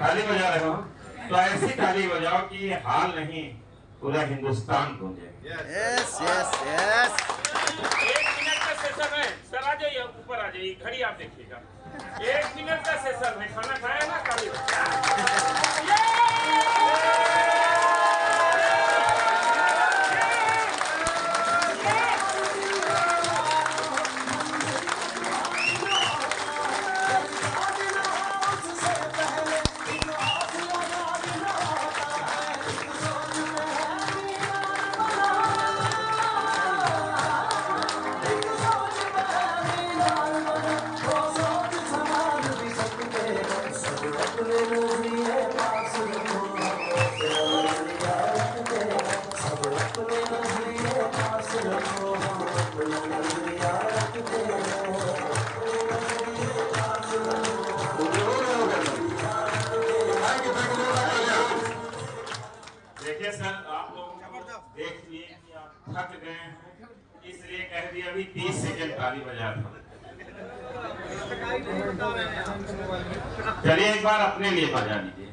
ताली बजा रहे हो तो ऐसी ताली बजाओ कि ये हाल नहीं पूरा हिंदुस्तान गूंजे। Yes yes yes. 1 मिनट का सेशन है सर, आ जाइए ऊपर आ जाइए, घड़ी आप देखिएगा। 1 मिनट का सेशन है, खाना खाया ना ताली थक गए हैं, इसलिए कह दिया अभी 30 सेकंड ताली बजा था। चलिए एक बार अपने लिए बजा लीजिए।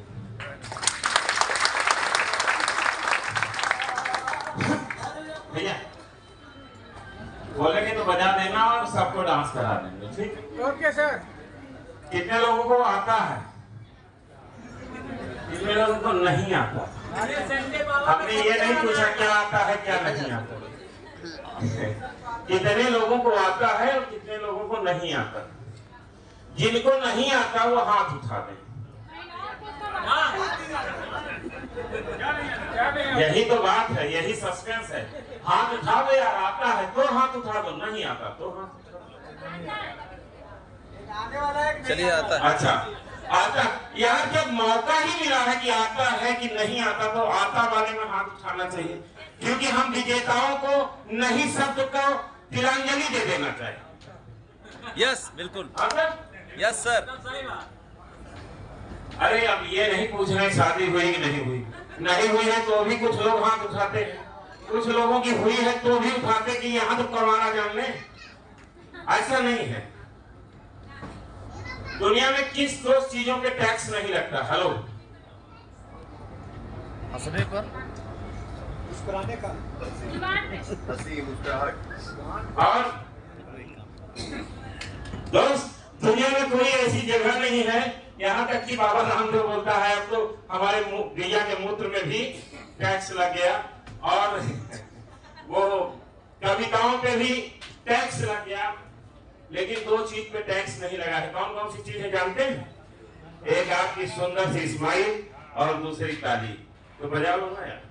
भैया बोलेंगे तो बजा देना और सबको डांस करा देंगे, ठीक? Okay sir. कितने लोगों को आता है, कितने लोगों को नहीं आता? हमने ये नहीं पूछा क्या आता है क्या नहीं आता। कितने लोगों को आता है और कितने लोगों को नहीं आता। जिनको नहीं आता वो हाथ उठा दें। यही तो बात है, यही सस्पेंस है। हाथ उठा दो यार, आता है तो हाथ उठा दो, नहीं आता तो हाथ उठा दो। चलिए आता है। अच्छा आता यार, जब मौका ही मिला है कि आता है कि नहीं आता तो आता वाले में हाथ उठाना चाहिए, क्योंकि हम विजेताओं को नहीं शब्द को तिलांजलि दे देना चाहिए। यस बिल्कुल। Yes sir. अरे अब ये नहीं पूछ रहे शादी हुई कि नहीं हुई, नहीं हुई है तो भी कुछ लोग हाथ उठाते हैं, कुछ लोगों की हुई है तो भी उठाते कि यहाँ तो करवाना जान ले। ऐसा नहीं है। दुनिया में किस दो चीजों पे टैक्स नहीं लगता? हेलो, हंसने पर, मुस्कुराने का, हंसी मुस्कुराहट। और दोस्त दुनिया में कोई ऐसी जगह नहीं है, यहाँ तक कि बाबा रामदेव बोलता है अब तो हमारे गैया के मूत्र में भी टैक्स लग गया, और वो कविताओं पे भी टैक्स लग गया, लेकिन दो चीज पे टैक्स नहीं लगा है। कौन कौन सी चीज है जानते हैं? एक आपकी सुंदर सी स्माइल और दूसरी ताली। तो बजा लो ना यार।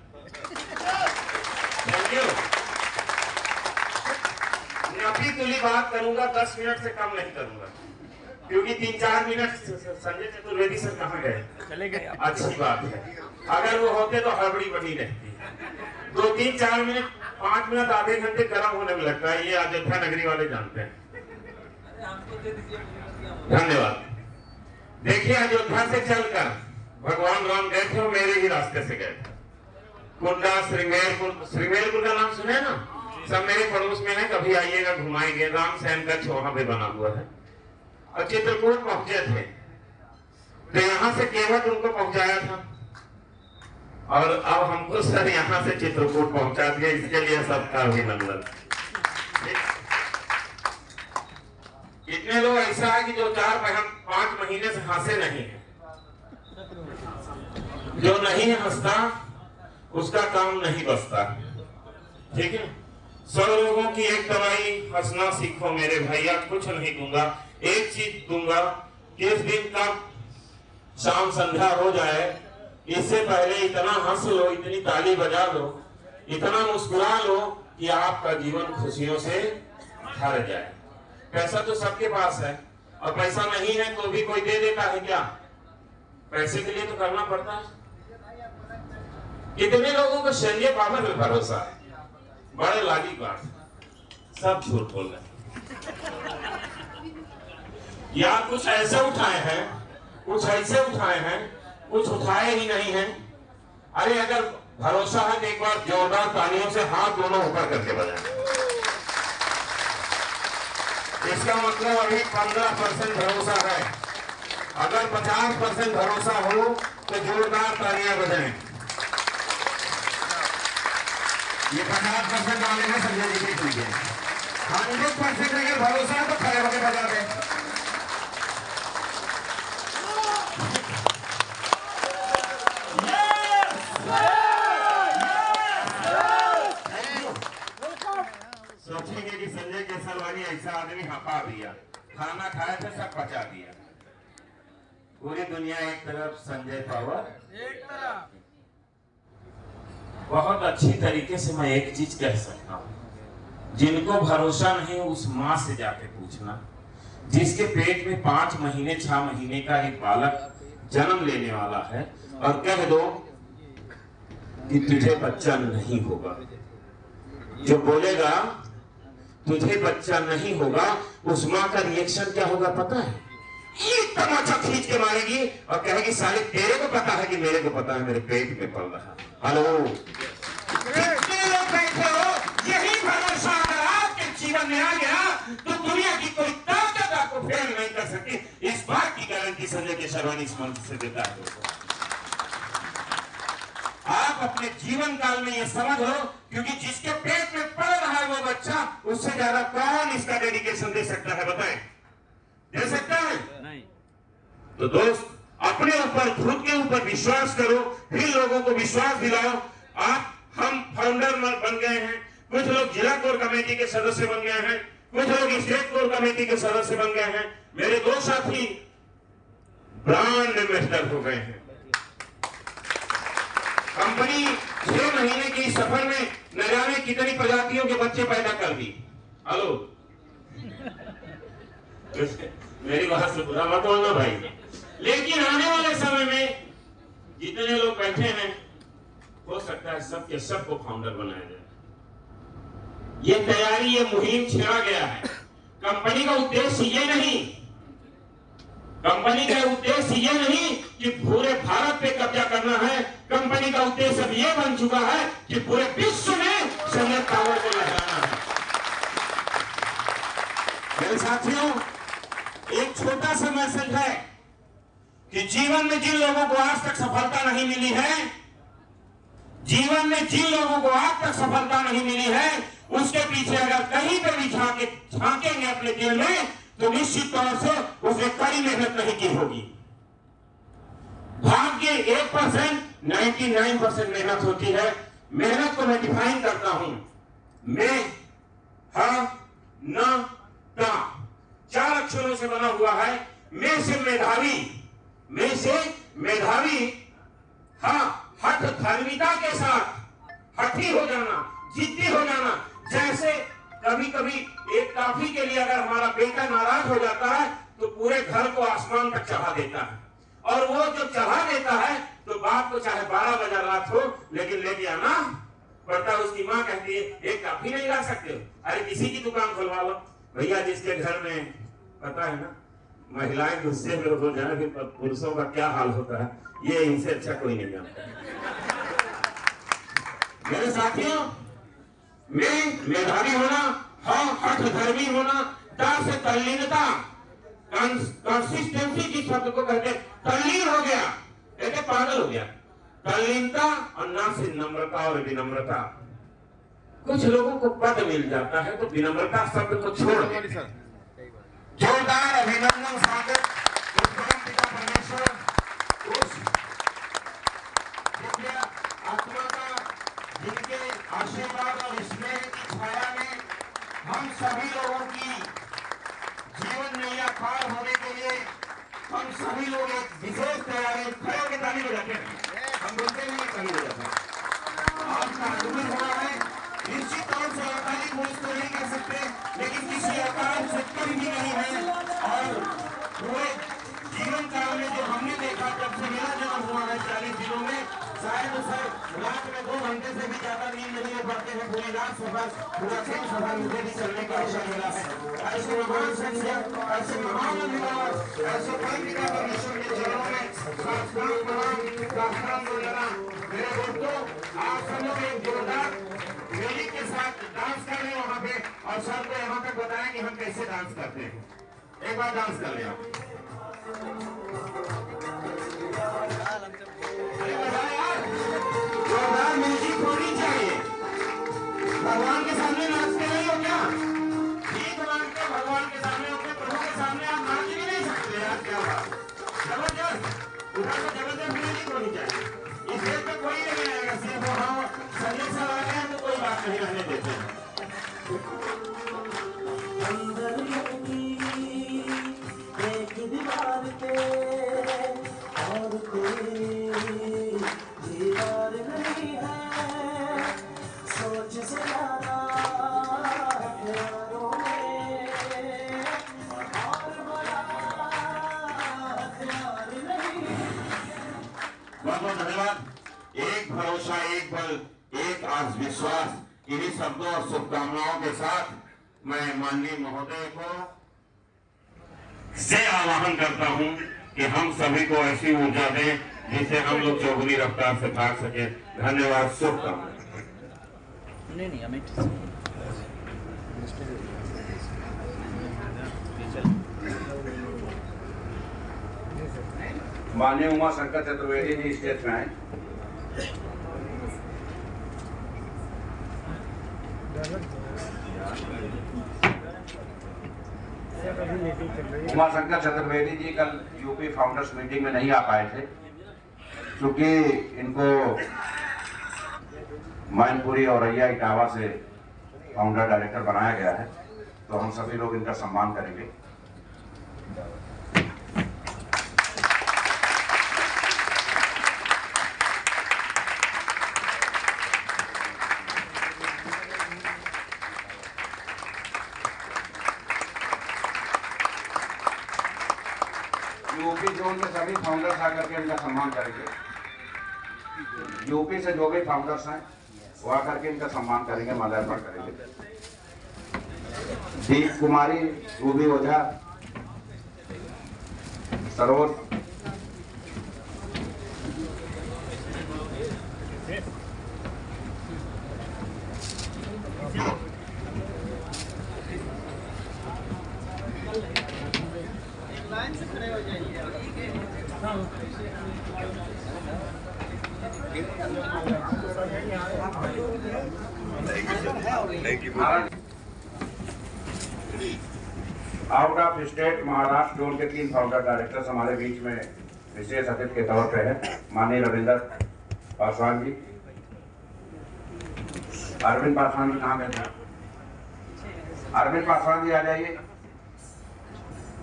Thank you. मैं अभी तुली बात करूंगा, 10 मिनट से कम नहीं करूंगा, क्योंकि 3-4 मिनट संजय चतुर्वेदी सर कहाँ गए? चले गए। अच्छी बात है, अगर वो होते तो हड़बड़ी बनी रहती। 2-3-4 मिनट 5 मिनट आधे घंटे गर्म होने में लगता है, ये अयोध्या नगरी वाले जानते हैं। धन्यवाद। देखिए अयोध्या से चलकर भगवान राम गए थे, वो मेरे ही रास्ते से गए थे। कुंडा, श्रीमेलपुर का नाम सुने ना? सब मेरे पड़ोस में है, कभी आइएगा घुमाएंगे। राम सैन का वहां पे बना हुआ है। और चित्रकूट पहुंचे थे तो यहाँ से केवट उनको पहुंचाया था, और अब हमको सर यहाँ से चित्रकूट पहुंचा दिया, इसके लिए सबका अभिनंदन। कितने लोग ऐसा है कि जो 4-5 महीने से हंसे नहीं है? जो नहीं हंसता उसका काम नहीं बचता, ठीक है? 100 लोगों की एक दवाई, हंसना सीखो मेरे भैया। कुछ नहीं दूंगा, एक चीज दूंगा कि इस दिन का शाम संध्या हो जाए, इससे पहले इतना हंस लो, इतनी ताली बजा लो, इतना मुस्कुरा लो कि आपका जीवन खुशियों से भर जाए। पैसा तो सबके पास है, और पैसा नहीं है तो भी कोई दे देता है क्या? पैसे के लिए तो करना पड़ता है। कितने लोगों को संजय बाबा में भरोसा है? बड़े लागी बात, सब झूठ बोल रहे। या कुछ ऐसे उठाए हैं, कुछ ऐसे उठाए हैं, कुछ उठाए ही नहीं हैं। अरे अगर भरोसा है तो एक बार जोरदार तालियों से हाथ दोनों ऊपर करके बजाएं। इसका मतलब अभी 15% भरोसा है। अगर 50% भरोसा हो तो जोरदार तालियां बजाएं। ये 50% वाले में संजय जी के लिए 100% अगर भरोसा है तो खड़े होकर बजा दें। सोचेंगे कि संजय केसरवानी ऐसा आदमी हपा दिया, खाना खाया था सब पचा दिया। पूरी दुनिया एक तरफ, संजय पावर एक तरफ। बहुत अच्छी तरीके से मैं एक चीज कह सकता हूँ, जिनको भरोसा नहीं उस माँ से जाके पूछना जिसके पेट में 5 महीने 6 महीने का एक बालक जन्म लेने वाला है, और कह दो कि तुझे बच्चा नहीं होगा। जो बोलेगा तुझे बच्चा नहीं होगा, उस माँ का रिएक्शन क्या होगा पता है? एक तमाचा खींच के मारेगी और कहेगी साले तेरे को पता है कि मेरे को पता है, मेरे पेट में पल रहा। हेलो, कितने लोग बैठे हो? यही भरोसा अगर आपके जीवन में आ गया तो दुनिया की कोई ताकत आपको फेल नहीं कर सकती। इस बात की गारंटी संजय केसरवानी इस मंच से देता है। आप अपने जीवन काल में ये समझ लो, क्योंकि जिसके पेट में पल रहा है वो बच्चा, उससे ज्यादा कौन इसका डेडिकेशन दे सकता है? बताएं, दे सकता है? नहीं। तो दोस्त, अपने ऊपर, खुद के ऊपर विश्वास करो, फिर लोगों को विश्वास दिलाओ। हम फाउंडर बन गए हैं, कुछ लोग जिला कोर कमेटी के सदस्य बन गए हैं, कुछ लोग स्टेट कोर कमेटी के सदस्य बन गए हैं, मेरे 2 साथी ब्रांड एम्बेसडर हो गए हैं। कंपनी 6 महीने की सफर में न जाने कितनी प्रजातियों के बच्चे पैदा कर दी। हेलो, मेरी बात से बुरा मत बोलना भाई, लेकिन आने वाले समय में जितने लोग बैठे हैं, हो सकता है सब के सब को फाउंडर बनाया जाए। ये तैयारी, ये मुहिम छेड़ा गया है। कंपनी का उद्देश्य ये नहीं, कंपनी का उद्देश्य ये नहीं कि पूरे भारत पे कब्जा करना है। कंपनी का उद्देश्य अब ये बन चुका है कि पूरे विश्व में संजय पावर को लहराना है। मेरे साथियों, एक छोटा सा मैसेज है कि जीवन में जिन लोगों को आज तक सफलता नहीं मिली है, जीवन में जिन लोगों को आज तक सफलता नहीं मिली है, उसके पीछे अगर कहीं पर भी झांकेंगे अपने दिल में, तो निश्चित तौर से उसने कड़ी मेहनत नहीं की होगी। भाग्य 1%, 99% मेहनत होती है। मेहनत को मैं डिफाइन करता हूं, मैं न ता 4 अक्षरों से बना हुआ है। मैं से मेधावी, मैं से मेधावी, हठ धार्मिकता के साथ हठी हो जाना, जिद्दी हो जाना। जैसे कभी कभी एक टॉफी के लिए अगर हमारा बेटा नाराज हो जाता है तो पूरे घर को आसमान तक चढ़ा देता है, और वो जब चढ़ा देता है तो बाप को चाहे 12 बजे रात हो, लेकिन लेके आना पड़ता है। उसकी माँ कहती है एक टॉफी नहीं ला सकते हो? अरे किसी की दुकान खुलवा लो भैया। जिसके घर में पता है ना महिलाएं गुस्से में हो जाए फिर पुरुषों का क्या हाल होता है, ये इनसे अच्छा कोई नहीं जानता। मेरे साथियों, में मेधावी होना, हठ धर्मी होना, ता से तल्लीनता, कंसिस्टेंसी जिस शब्द को कहते हैं, तल्लीन हो गया, कहते पागल हो गया। तल्लीनता और ना से नम्रता और विनम्रता। कुछ लोगों को पद मिल जाता है तो विनम्रता शब्द को छोड़ देते हैं। जोरदार अभिनंदन स्वागत पिता परमेश्वर उस आत्मा का, जिनके आशीर्वाद और स्नेह की छाया में हम सभी लोगों की जीवन नैया पार होने के लिए हम सभी लोग एक विशेष तैयारी खड़े के ताली बजाते हैं। हम बोलते नहीं ताली बजाते हैं। आपका आगमन हुआ है, निश्चित तौर से अकाली बोझ तो नहीं कर सकते, लेकिन किसी अकाल से कम भी नहीं है। और पूरे जीवन काल में जो हमने देखा, जब से मेरा जन्म हुआ है 40 दिनों में, शायद रात में 2 घंटे से भी ज्यादा नींद नहीं ले पाते हैं। पूरी रात सफर, पूरा दिन सफर मुझे भी चलने का अवसर मिला है। ऐसे महान शख्सियत, ऐसे महान अधिकार, ऐसे पिता परमेश्वर के चरणों में मेरे दोस्तों, आप सब लोग एक जोरदार म्यूजिक के साथ डांस कर रहे हैं वहाँ पे, और सबको यहाँ तक बताएं कि हम कैसे डांस करते हैं। एक बार डांस कर ले आप। जोरदार म्यूजिक होनी चाहिए। भगवान के सामने नाचते नहीं हो क्या? गीत मांगते भगवान के सामने, अपने प्रभु के सामने आप नाच भी नहीं सकते यार, क्या बात। जबरदस्त, उधर से जबरदस्त म्यूजिक होनी चाहिए। इस देश पे कोई नहीं आएगा, सिर्फ हम संगीत से आ गए हैं तो कोई बात नहीं रहने देते। अंदर लगी एक दीवार पे और कोई दीवार नहीं है, सोच से ज्यादा प्यारों में और बड़ा प्यार नहीं। बहुत बहुत धन्यवाद। एक भरोसा, एक बल, एक आत्म विश्वास, इन्हीं शब्दों और शुभकामनाओं के साथ मैं माननीय महोदय को से आह्वान करता हूं कि हम सभी को ऐसी ऊर्जा दें जिससे हम लोग चौगुनी रफ्तार से भाग सके। धन्यवाद, शुभकामनाएं। नहीं अमित माननीय उमा शंकर चतुर्वेदी जी स्टेज में आए। उमा शंकर चतुर्वेदी जी कल यूपी फाउंडर्स मीटिंग में नहीं आ पाए थे क्योंकि इनको मैनपुरी और रैया इटावा से फाउंडर डायरेक्टर बनाया गया है, तो हम सभी लोग इनका सम्मान करेंगे। यूपी जोन के सभी फाउंडर्स आकर के इनका सम्मान करेंगे। यूपी से जो भी फाउंडर्स हैं वो आकर के इनका सम्मान करेंगे, माल्यार्पण करेंगे। Deep Kumari, Ruby Ojha, Saroj, out of state Maharashtra zone के 3 फाउंडर डायरेक्टर्स हमारे बीच में विशेष अतिथि के तौर पे है। माननीय रविंदर पासवान जी, अरविंद पासवान जी कहाँ गए थे? अरविंद पासवान जी आ जाइए।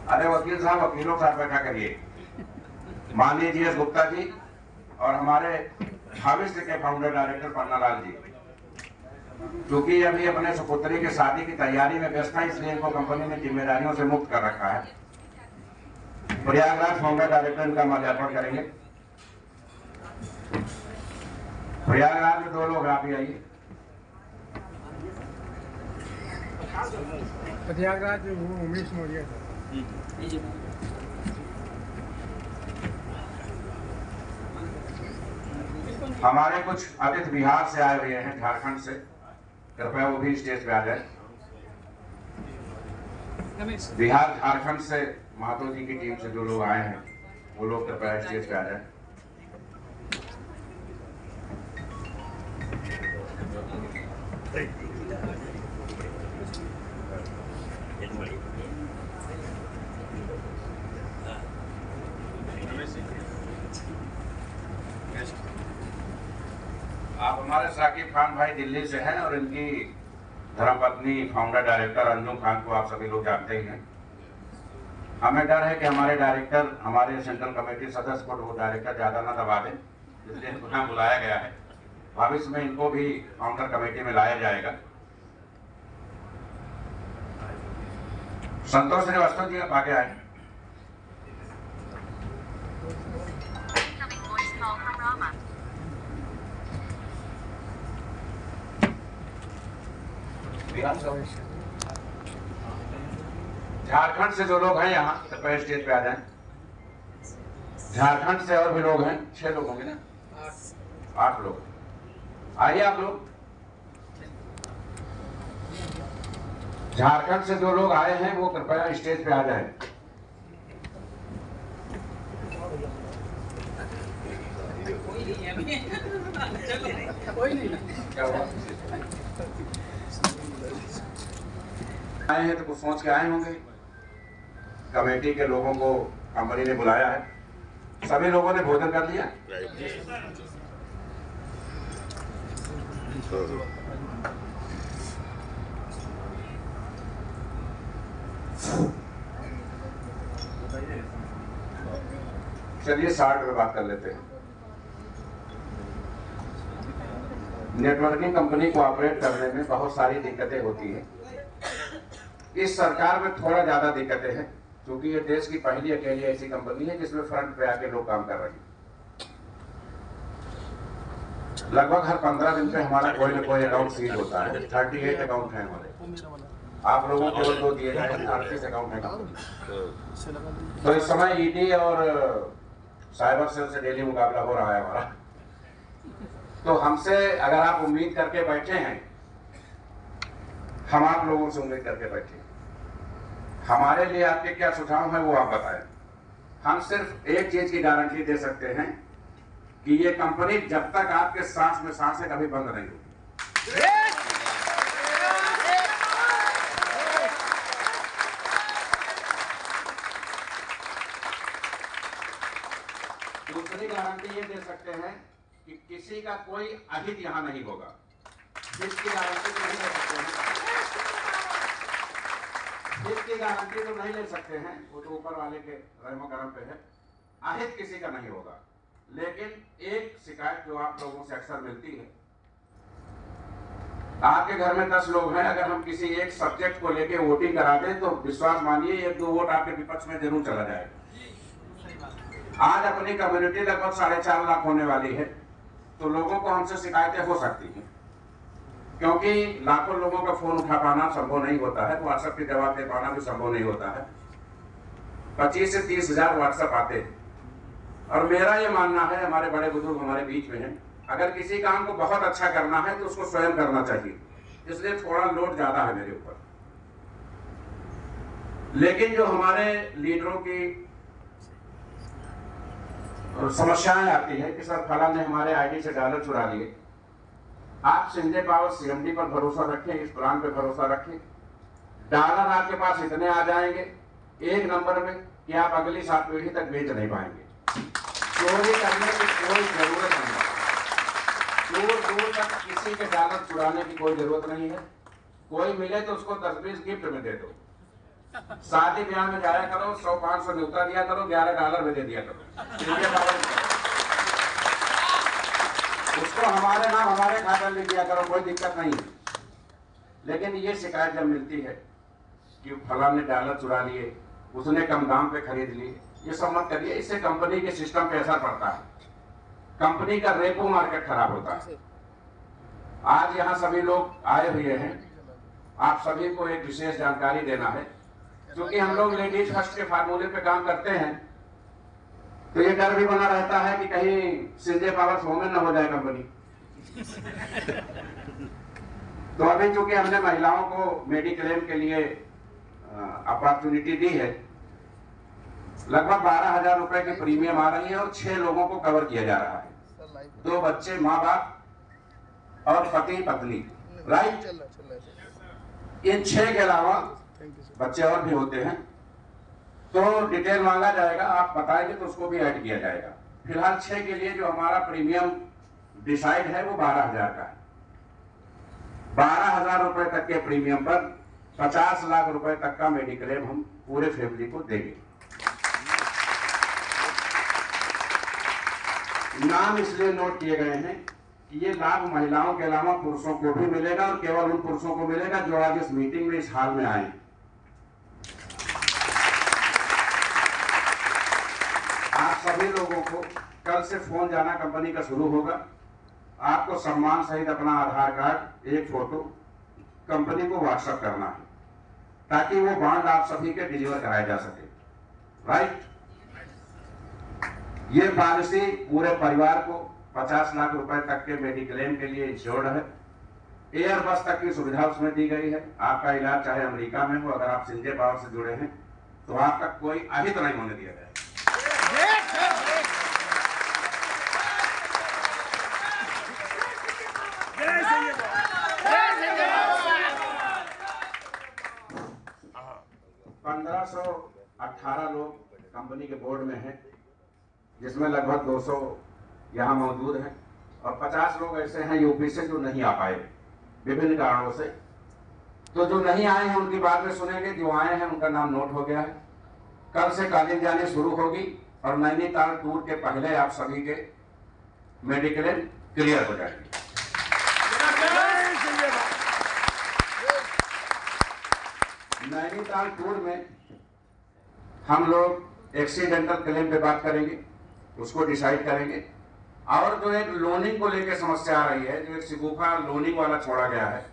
अरे वकील साहब, वकीलों के साथ बैठा करिए। माननीय जी एस गुप्ता जी और हमारे भविष्य के फाउंडर डायरेक्टर पन्नालाल जी, क्योंकि अभी अपने सुपुत्री की शादी की तैयारी में व्यस्त है, इसलिए इनको कंपनी ने जिम्मेदारियों से मुक्त कर रखा है। प्रयागराज फाउंडर डायरेक्टर इनका माल्यार्पण करेंगे। प्रयागराज में 2 लोग, आप ही आइए। प्रयागराज वो उमेश मौर्य था। हमारे कुछ अतिथि बिहार से आए हुए हैं, झारखंड से, कृपया वो भी स्टेज पे आ जाए। बिहार झारखंड से महतो जी की टीम से जो लोग आए हैं वो लोग कृपया स्टेज पे आ जाए। आप हमारे साकिब खान भाई दिल्ली से हैं और इनकी धर्मपत्नी फाउंडर डायरेक्टर अंजुम खान को आप सभी लोग जानते ही हैं। हमें डर है कि हमारे डायरेक्टर, हमारे सेंट्रल कमेटी सदस्य को वो डायरेक्टर ज्यादा ना दबा दें, इसलिए इनको यहाँ बुलाया गया है। भविष्य में इनको भी फाउंडर कमेटी में लाया जाएगा। संतोष श्रीवास्तव जी आप आगे आए। झारखंड से जो लोग हैं यहाँ कृपया स्टेज पे आ जाएं। झारखंड से और भी लोग हैं, 6 लोग होंगे ना, 8 लोग। आइए आप लोग। झारखंड से जो लोग आए हैं वो कृपया स्टेज पे आ जाएं। क्या हुआ? आए हैं तो कुछ सोच के आए होंगे। कमेटी के लोगों को कंपनी ने बुलाया है, सभी लोगों ने भोजन कर लिया। चलिए 60 पे बात कर लेते हैं। नेटवर्किंग कंपनी को ऑपरेट करने में बहुत सारी दिक्कतें होती हैं। इस सरकार में थोड़ा ज्यादा दिक्कतें हैं, क्योंकि ये देश की पहली अकेली ऐसी कंपनी है जिसमें फ्रंट पे आके लोग काम कर रहे हैं। लगभग हर 15 दिन पे हमारा कोई ना कोई अकाउंट सील होता है। 38 अकाउंट है हमारे। आप लोगों को केवल 2 दिए गए हैं, 38 अकाउंट है। तो इस समय ईडी और साइबर सेल से डेली मुकाबला हो रहा है हमारा। तो हमसे अगर आप उम्मीद करके बैठे हैं, हम आप लोगों से उम्मीद करके बैठे, हमारे लिए आपके क्या सुझाव है वो आप बताएं। हम सिर्फ एक चीज की गारंटी दे सकते हैं कि ये कंपनी जब तक आपके सांस में सांस है कभी बंद नहीं होगी। दूसरी गारंटी ये दे सकते हैं कि किसी का कोई अहित यहां नहीं होगा। इसकी गारंटी तो नहीं ले सकते हैं, इसकी गारंटी तो नहीं ले सकते हैं, वो तो ऊपर वाले के रहमो करम पे है। अहित किसी का नहीं होगा। लेकिन एक शिकायत जो आप लोगों से अक्सर मिलती है, आपके घर में 10 लोग हैं, अगर हम किसी एक सब्जेक्ट को लेके वोटिंग करा दें तो विश्वास मानिए 1-2 वोट आपके विपक्ष में जरूर चला जाएगा। आज अपनी कम्युनिटी लगभग 4.5 लाख होने वाली है, तो लोगों को हमसे शिकायतें हो सकती हैं, क्योंकि लाखों लोगों का फोन उठा पाना संभव नहीं होता है, व्हाट्सएप के जवाब दे पाना भी संभव नहीं होता है। 25 से 30 हजार व्हाट्सएप आते हैं। और मेरा ये मानना है, हमारे बड़े बुजुर्ग हमारे बीच में हैं, अगर किसी काम को बहुत अच्छा करना है तो उसको स्वयं करना चाहिए, इसलिए थोड़ा लोड ज्यादा है मेरे ऊपर। लेकिन जो हमारे लीडरों की समस्याएं आती है कि सर फला ने हमारे आईडी से डॉलर चुरा लिए, आप संजय पावर सीएमडी पर भरोसा रखें, इस प्लान पे भरोसा रखें। डॉलर आपके पास इतने आ जाएंगे एक नंबर में कि आप अगली 7 पीढ़ी तक बेच नहीं पाएंगे। चोरी करने की कोई जरूरत नहीं है, दूर तक किसी के डॉलर चुराने की कोई जरूरत नहीं है। कोई मिले तो उसको 10-20 गिफ्ट में दे दो। शादी ब्याह में जाया करो, 100-500 न्योता दिया करो, $11 में दे दिया करो। उसको हमारे नाम हमारे खाते में दिया करो, कोई दिक्कत नहीं है। लेकिन ये शिकायत जब मिलती है कि फला ने डॉलर चुरा लिए, उसने कम दाम पे खरीद लिए, ये सब मत करिए, इससे कंपनी के सिस्टम पे असर पड़ता है, कंपनी का रेपो मार्केट खराब होता है। आज यहाँ सभी लोग आए हुए हैं, आप सभी को एक विशेष जानकारी देना है, क्योंकि हम लोग लेडीज फर्स्ट के फार्मूले पे काम करते हैं, तो ये डर भी बना रहता है कि कहीं संजय पावर वोमेन न हो जाए कंपनी। तो अभी चूंकि हमने महिलाओं को मेडिक्लेम के लिए अपॉर्चुनिटी दी है, लगभग 12,000 रुपए की प्रीमियम आ रही है और 6 लोगों को कवर किया जा रहा है। 2 बच्चे, माँ बाप और पति पत्नी, राइट। इन 6 के अलावा बच्चे और भी होते हैं, तो डिटेल मांगा जाएगा, आप बताएंगे तो उसको भी ऐड किया जाएगा। फिलहाल 6 के लिए जो हमारा प्रीमियम डिसाइड है वो 12,000 का है। 12,000 रुपए तक के प्रीमियम पर 50 लाख रुपए तक का मेडिक्लेम हम पूरे फैमिली को देंगे। नाम इसलिए नोट किए गए हैं कि ये लाभ महिलाओं के अलावा पुरुषों को भी मिलेगा, और केवल उन पुरुषों को मिलेगा जो आज इस मीटिंग में इस हाल में आए। आप सभी लोगों को कल से फोन जाना कंपनी का शुरू होगा। आपको सम्मान सहित अपना आधार कार्ड, एक फोटो कंपनी को व्हाट्सएप करना है, ताकि वो बॉन्ड आप सभी के डिलीवर कराए जा सके, राइट। ये पॉलिसी पूरे परिवार को 50 लाख रुपए तक के मेडिक्लेम के लिए इंश्योर्ड है। एयर बस तक की सुविधा उसमें दी गई है। आपका इलाज चाहे अमेरिका में हो, अगर आप संजय पावर से जुड़े हैं तो आपका कोई अहित नहीं होने दिया जाएगा। 1818 लोग कंपनी के बोर्ड में हैं, जिसमें लगभग 200 यहाँ मौजूद हैं और 50 लोग ऐसे हैं यूपी से जो नहीं आ पाए विभिन्न कारणों से। तो जो नहीं आए हैं उनकी बात में सुनेंगे, जो आए हैं उनका नाम नोट हो गया है। कल से कॉलेज जाने शुरू होगी और नैनीताल टूर के पहले आप सभी के मेडिकल क्लियर हो जाएंगे। नैनीताल टूर में हम लोग एक्सीडेंटल क्लेम पे बात करेंगे, उसको डिसाइड करेंगे। और जो एक लोनिंग को लेकर समस्या आ रही है, जो एक सिगुफा लोनिंग वाला छोड़ा गया है,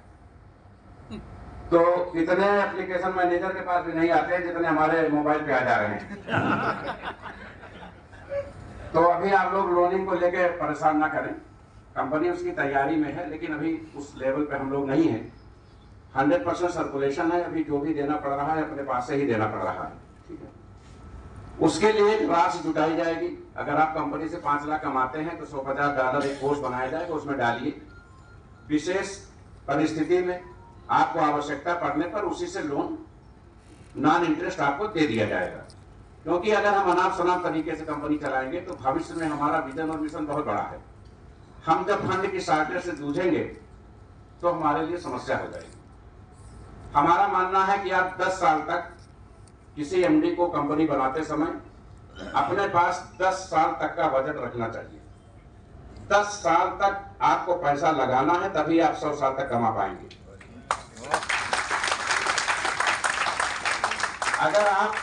तो इतने एप्लीकेशन मैनेजर के पास भी नहीं आते जितने हमारे मोबाइल पे आ जा रहे हैं। तो अभी आप लोग लोनिंग को लेके परेशान ना करें, कंपनी उसकी तैयारी में है, लेकिन अभी उस लेवल पे हम लोग नहीं हैं। 100% सर्कुलेशन है, अभी जो भी देना पड़ रहा है अपने पास से ही देना पड़ रहा है, ठीक है। उसके लिए एक राशि जुटाई जाएगी। अगर आप कंपनी से 5 लाख कमाते हैं तो $150 एक कोर्स बनाया जाएगा, उसमें डालिए। विशेष परिस्थिति में आपको आवश्यकता पड़ने पर उसी से लोन नॉन इंटरेस्ट आपको दे दिया जाएगा। क्योंकि अगर हम अनाप शनाप तरीके से कंपनी चलाएंगे तो भविष्य में हमारा विजन और मिशन बहुत बड़ा है। हम जब फंड की शॉर्टेज से जूझेंगे तो हमारे लिए समस्या हो जाएगी। हमारा मानना है कि आप 10 साल तक किसी एमडी को कंपनी बनाते समय अपने पास 10 साल तक का बजट रखना चाहिए। 10 साल तक आपको पैसा लगाना है, तभी आप 100 साल तक कमा पाएंगे। अगर आप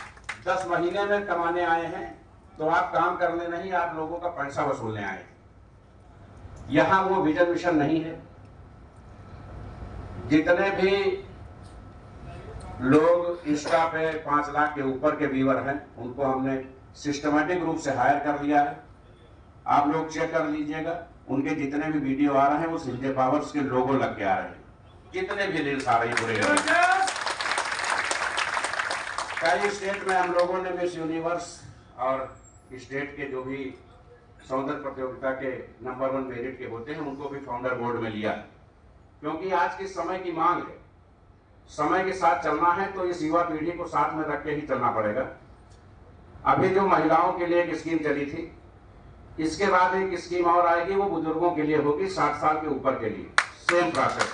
10 महीने में कमाने आए हैं तो आप काम करने नहीं, आप लोगों का पैसा वसूलने आए। यहां वो विजन मिशन नहीं है। जितने भी लोग इंस्टा पे 5 लाख के ऊपर के व्यूअर हैं, उनको हमने सिस्टमैटिक रूप से हायर कर लिया है। आप लोग चेक कर लीजिएगा, उनके जितने भी वीडियो आ रहे हैं वो संजय पावर्स के लोगो लग के आ रहे हैं। जितने भी रील्स आ रही पूरे कई स्टेट में हम लोगों ने मिस यूनिवर्स और स्टेट के जो भी सौंदर्य प्रतियोगिता के नंबर 1 मेरिट के होते हैं उनको भी फाउंडर बोर्ड में लिया, क्योंकि आज के समय की मांग है। समय के साथ चलना है तो इस युवा पीढ़ी को साथ में रख के ही चलना पड़ेगा। अभी जो महिलाओं के लिए एक स्कीम चली थी, इसके बाद एक स्कीम और आएगी, वो बुजुर्गों के लिए होगी 60 साल के ऊपर के लिए, सेम प्रोसेस।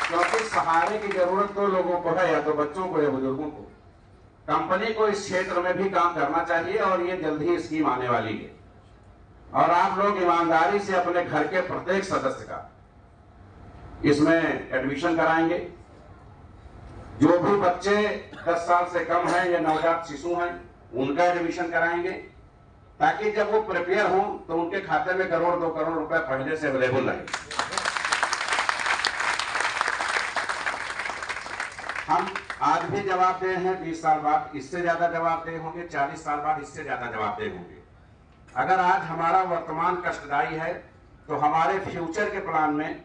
क्योंकि सहारे की जरूरत तो लोगों को है, या तो बच्चों को या बुजुर्गों को। कंपनी को इस क्षेत्र में भी काम करना चाहिए और ये जल्द ही स्कीम आने वाली है। और आप लोग ईमानदारी से अपने घर के प्रत्येक सदस्य का इसमें एडमिशन कराएंगे। जो भी बच्चे 10 साल से कम हैं या नवजात शिशु हैं उनका एडमिशन कराएंगे, ताकि जब वो प्रिपेयर हों तो उनके खाते में 1 करोड़ 2 करोड़ रुपए पहले से अवेलेबल रहे। हम आज भी जवाबदेह हैं, 20 साल बाद इससे ज्यादा जवाबदेह होंगे, 40 साल बाद इससे ज्यादा जवाबदेह होंगे। अगर आज हमारा वर्तमान कष्टदायी है तो हमारे फ्यूचर के प्लान में,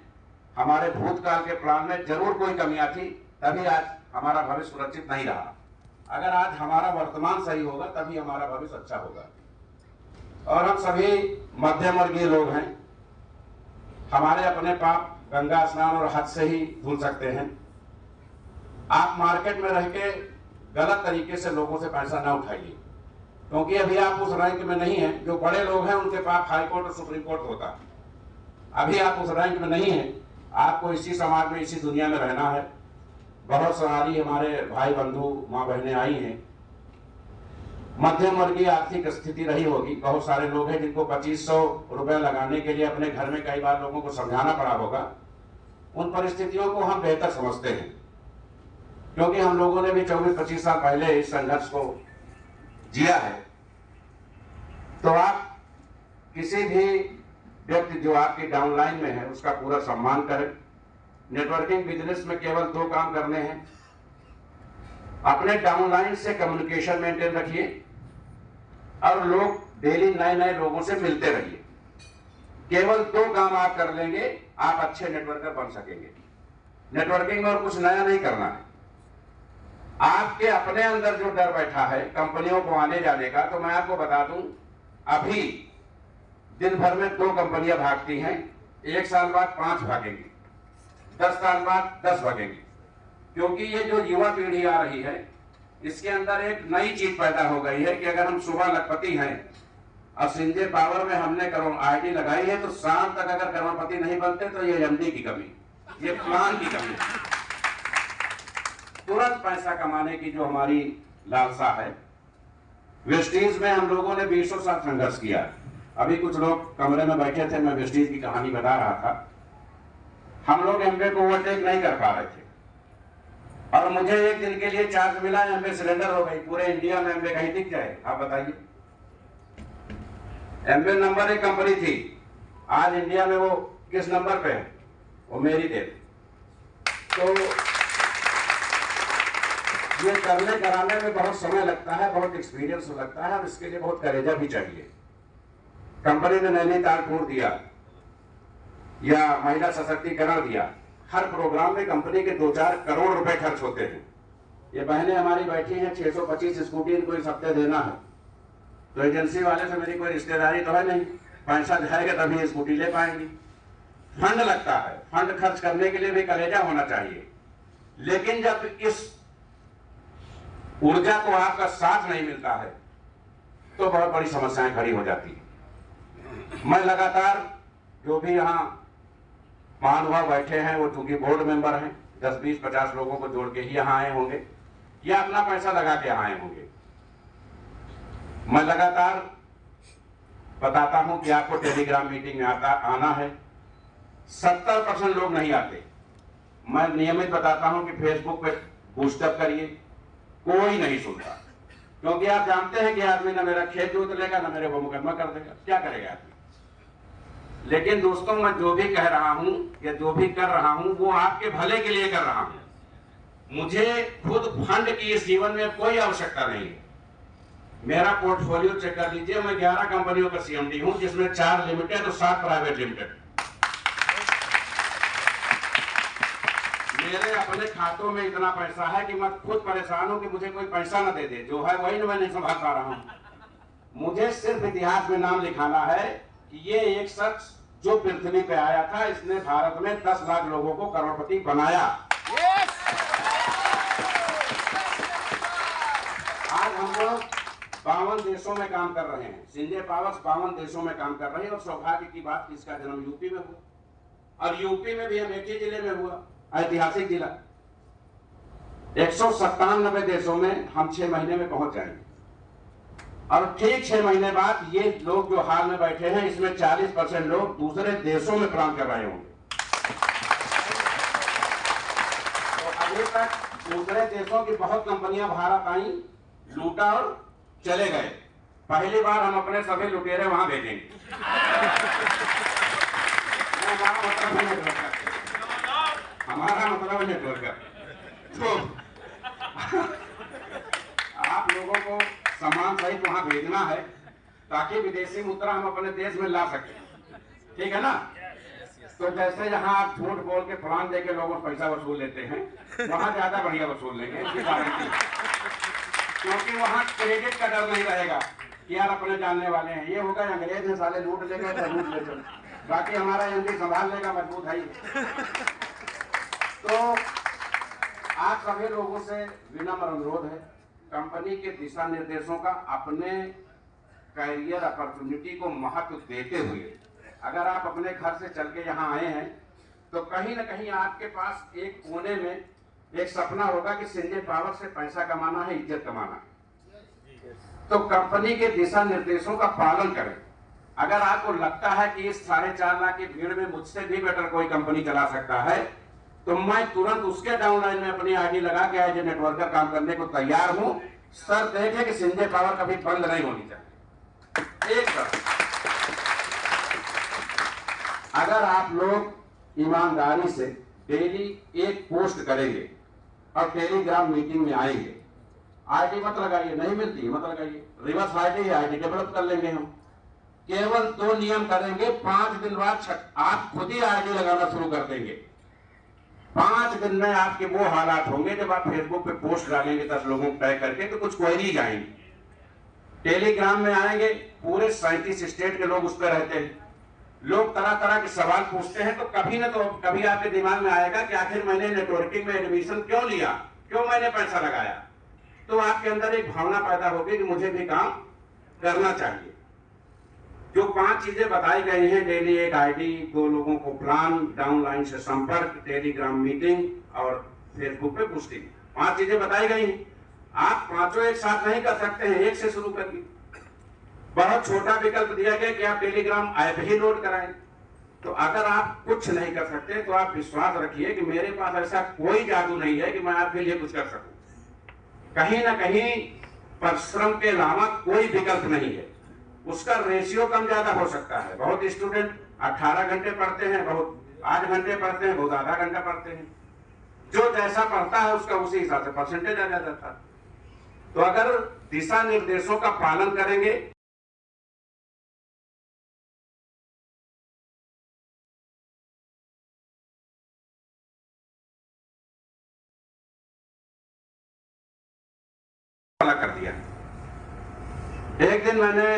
हमारे भूतकाल के प्लान में जरूर कोई कमियां थी, तभी आज हमारा भविष्य सुरक्षित नहीं रहा। अगर आज हमारा वर्तमान सही होगा तभी हमारा भविष्य अच्छा होगा। और हम सभी मध्यम वर्गीय लोग हैं, हमारे अपने पाप गंगा स्नान और हज से ही धुल सकते हैं। आप मार्केट में रह के गलत तरीके से लोगों से पैसा ना उठाइए, क्योंकि अभी आप उस रैंक में नहीं हैं। जो बड़े लोग हैं उनके पास हाई कोर्ट और सुप्रीम कोर्ट होता है, अभी आप उस रैंक में नहीं हैं। आपको इसी समाज में, इसी दुनिया में रहना है। बहुत सारी हमारे भाई बंधु माँ बहनें आई हैं, मध्यम वर्गीय आर्थिक स्थिति रही होगी। बहुत सारे लोग हैं जिनको 2500 रुपए लगाने के लिए अपने घर में कई बार लोगों को समझाना पड़ा होगा। उन परिस्थितियों को हम बेहतर समझते हैं, क्योंकि हम लोगों ने भी 24-25 साल पहले इस संघर्ष को जिया है। तो आप किसी भी व्यक्ति जो आपकी डाउनलाइन में है उसका पूरा सम्मान करें। नेटवर्किंग बिजनेस में केवल 2 काम करने हैं। अपने डाउनलाइन से कम्युनिकेशन मेंटेन रखिए और लोग डेली नए लोगों से मिलते रहिए। केवल 2 काम आप कर लेंगे, आप अच्छे नेटवर्कर बन सकेंगे। नेटवर्किंग में और कुछ नया नहीं करना है। आपके अपने अंदर जो डर बैठा है कंपनियों को आने जाने का, तो मैं आपको बता दूं, अभी दिन भर में 2 कंपनियां भागती हैं, 1 साल बाद 5 भागेंगी, 10 साल बाद 10 भागेंगी। क्योंकि ये जो युवा पीढ़ी आ रही है इसके अंदर एक नई चीज पैदा हो गई है कि अगर हम सुबह लखपति हैं और संजय पावर में हमने आईडी लगाई है तो शाम तक अगर करोड़पति नहीं बनते तो ये एमडी की कमी, ये प्लान की कमी। तुरंत पैसा कमाने की जो हमारी लालसा है, वेस्टीज में हम लोगों ने 20 साल संघर्ष किया। अभी कुछ लोग कमरे में बैठे थे, मैं वेस्टीज की कहानी बता रहा था। हम लोग एमबे को ओवरटेक नहीं कर पा रहे थे और मुझे एक दिन के लिए चार्ज मिला, एमबे सिलेंडर हो गई। पूरे इंडिया में एमबे कहीं दिख जाए, आप बताइए। एमबे नंबर 1 कंपनी थी, आज इंडिया में वो किस नंबर पे है? वो मेरी देन। तो ये करने कराने में बहुत समय लगता है, बहुत एक्सपीरियंस लगता है और इसके लिए बहुत करेजा भी चाहिए। कंपनी ने नैनीताल टूर दिया या महिला सशक्तिकरण दिया, हर प्रोग्राम में कंपनी के 2-4 करोड़ रुपए खर्च होते हैं। ये बहनें हमारी बैठी हैं, 625 स्कूटी इनको इस हफ्ते देना है, तो एजेंसी वाले से मेरी कोई रिश्तेदारी तो है नहीं, पैसा जाएगा तभी स्कूटी ले पाएंगी। फंड लगता है, फंड खर्च करने के लिए भी कलेजा होना चाहिए। लेकिन जब इस ऊर्जा को आपका साथ नहीं मिलता है तो बहुत बड़ी समस्याएं खड़ी हो जाती है। मैं लगातार जो भी यहाँ महानुभाव बैठे हैं वो चूंकि बोर्ड मेंबर हैं, 10, 20, 50 लोगों को जोड़ के ही यहाँ आए होंगे या अपना पैसा लगा के यहाँ आए होंगे। मैं लगातार बताता हूं कि आपको टेलीग्राम मीटिंग में आना है। 70% लोग नहीं आते। मैं नियमित बताता हूं कि फेसबुक पे बूस्टअप करिए, कोई नहीं सुनता, क्योंकि आप जानते हैं कि आदमी ना मेरा खेत जोत लेगा ना मेरे को मुकदमा कर देगा, क्या करेगा आदमी। लेकिन दोस्तों, मैं जो भी कह रहा हूं या जो भी कर रहा हूं वो आपके भले के लिए कर रहा हूं। मुझे खुद फंड की इस जीवन में कोई आवश्यकता नहीं है। मेरा पोर्टफोलियो चेक कर लीजिए, मैं 11 कंपनियों का सीएमडी हूं, जिसमें 4 लिमिटेड और 7 प्राइवेट लिमिटेड। मेरे अपने खातों में इतना पैसा है कि मैं खुद परेशान हूं कि मुझे कोई पैसा ना दे दे, जो है वही मैं नहीं संभाल पा रहा हूं। मुझे सिर्फ इतिहास में नाम लिखाना है कि ये एक शख्स जो पृथ्वी पे आया था, इसने भारत में 10 लाख लोगों को करोड़पति बनाया। आज हम लोग 52 देशों में काम कर रहे हैं। संजय पावर्स 52 देशों में काम कर रहे हैं और सौभाग्य की बात, इसका जन्म यूपी में हुआ और यूपी में भी अमेठी जिले में हुआ, ऐतिहासिक जिला। 197 देशों में हम 6 महीने में पहुंच जाएंगे और ठीक 6 महीने बाद ये लोग जो हाल में बैठे हैं इसमें 40% लोग दूसरे देशों में काम कर रहे होंगे। तो अभी तक दूसरे देशों की बहुत कंपनियां भारत आई, लूटा और चले गए। पहली बार हम अपने सभी लुटेरे वहां भेजेंगे। हमारा मतलब नेटवर्क। तो आप लोगों को सामान सहित वहां भेजना है ताकि विदेशी मुद्रा हम अपने देश में ला सके, ठीक है ना। तो जैसे यहाँ आप झूठ बोल के फलान दे के लोगों से पैसा वसूल लेते हैं, वहां ज्यादा बढ़िया वसूल लेंगे, इसकी गारंटी। क्योंकि वहां क्रेडिट का डर नहीं रहेगा कि यार अपने जानने वाले हैं, ये होगा अंग्रेज ने साले लूट लेंगे तो लूट ले चले, बाकी हमारा एमडी संभाल लेगा, मजबूत है। तो आप सभी लोगों से विनम्र अनुरोध है, कंपनी के दिशा निर्देशों का अपने कैरियर अपॉर्चुनिटी को महत्व देते हुए अगर आप अपने घर से चल के यहाँ आए हैं तो कहीं ना कहीं आपके पास एक कोने में एक सपना होगा कि संजय पावर से पैसा कमाना है, इज्जत कमाना है। तो कंपनी के दिशा निर्देशों का पालन करें। अगर आपको लगता है कि इस 4.5 लाख की भीड़ में मुझसे भी बेटर कोई कंपनी चला सकता है तो मैं तुरंत उसके डाउनलाइन में अपनी आईडी लगा के एज ए नेटवर्कर काम करने को तैयार हूं। सर देखे कि संजय पावर कभी बंद नहीं होनी चाहिए। एक अगर आप लोग ईमानदारी से डेली एक पोस्ट करेंगे और टेलीग्राम मीटिंग में आएंगे, आईडी मत लगाइए, नहीं मिलती मत लगाइए, रिवर्स आईडी डेवलप कर लेंगे हम। केवल 2 नियम करेंगे, 5 दिन बाद आप खुद ही आईडी लगाना शुरू कर देंगे। 5 दिन में आपके वो हालात होंगे जब आप फेसबुक पे पोस्ट डालेंगे 10 लोगों को टैग करके तो कुछ क्वेरीज आएंगी। टेलीग्राम में आएंगे, पूरे 37 स्टेट के लोग उस पर रहते हैं, लोग तरह तरह के सवाल पूछते हैं, तो कभी ना तो कभी आपके दिमाग में आएगा कि आखिर मैंने नेटवर्किंग में एडमिशन क्यों लिया, क्यों मैंने पैसा लगाया। तो आपके अंदर एक भावना पैदा होगी कि मुझे भी काम करना चाहिए। जो 5 चीजें बताई गई हैं, डेली एक आईडी, 2 लोगों को प्लान, डाउनलाइन से संपर्क, टेलीग्राम मीटिंग और फेसबुक पे पोस्टिंग, 5 चीजें बताई गई हैं। आप पांचों एक साथ नहीं कर सकते हैं, एक से शुरू करिए। बहुत छोटा विकल्प दिया गया कि आप टेलीग्राम ऐप ही लोड कराएं। तो अगर आप कुछ नहीं कर सकते तो आप विश्वास रखिए कि मेरे पास ऐसा कोई जादू नहीं है कि मैं आपके लिए कुछ कर सकूं। कहीं ना कहीं परिश्रम के अलावा कोई विकल्प नहीं है। उसका रेशियो कम ज्यादा हो सकता है। बहुत स्टूडेंट 18 घंटे पढ़ते हैं, बहुत 8 घंटे पढ़ते हैं, बहुत आधा घंटा पढ़ते हैं। जो जैसा पढ़ता है उसका उसी हिसाब से परसेंटेज आ जाता है। तो अगर दिशा निर्देशों का पालन करेंगे, कर दिया। एक दिन मैंने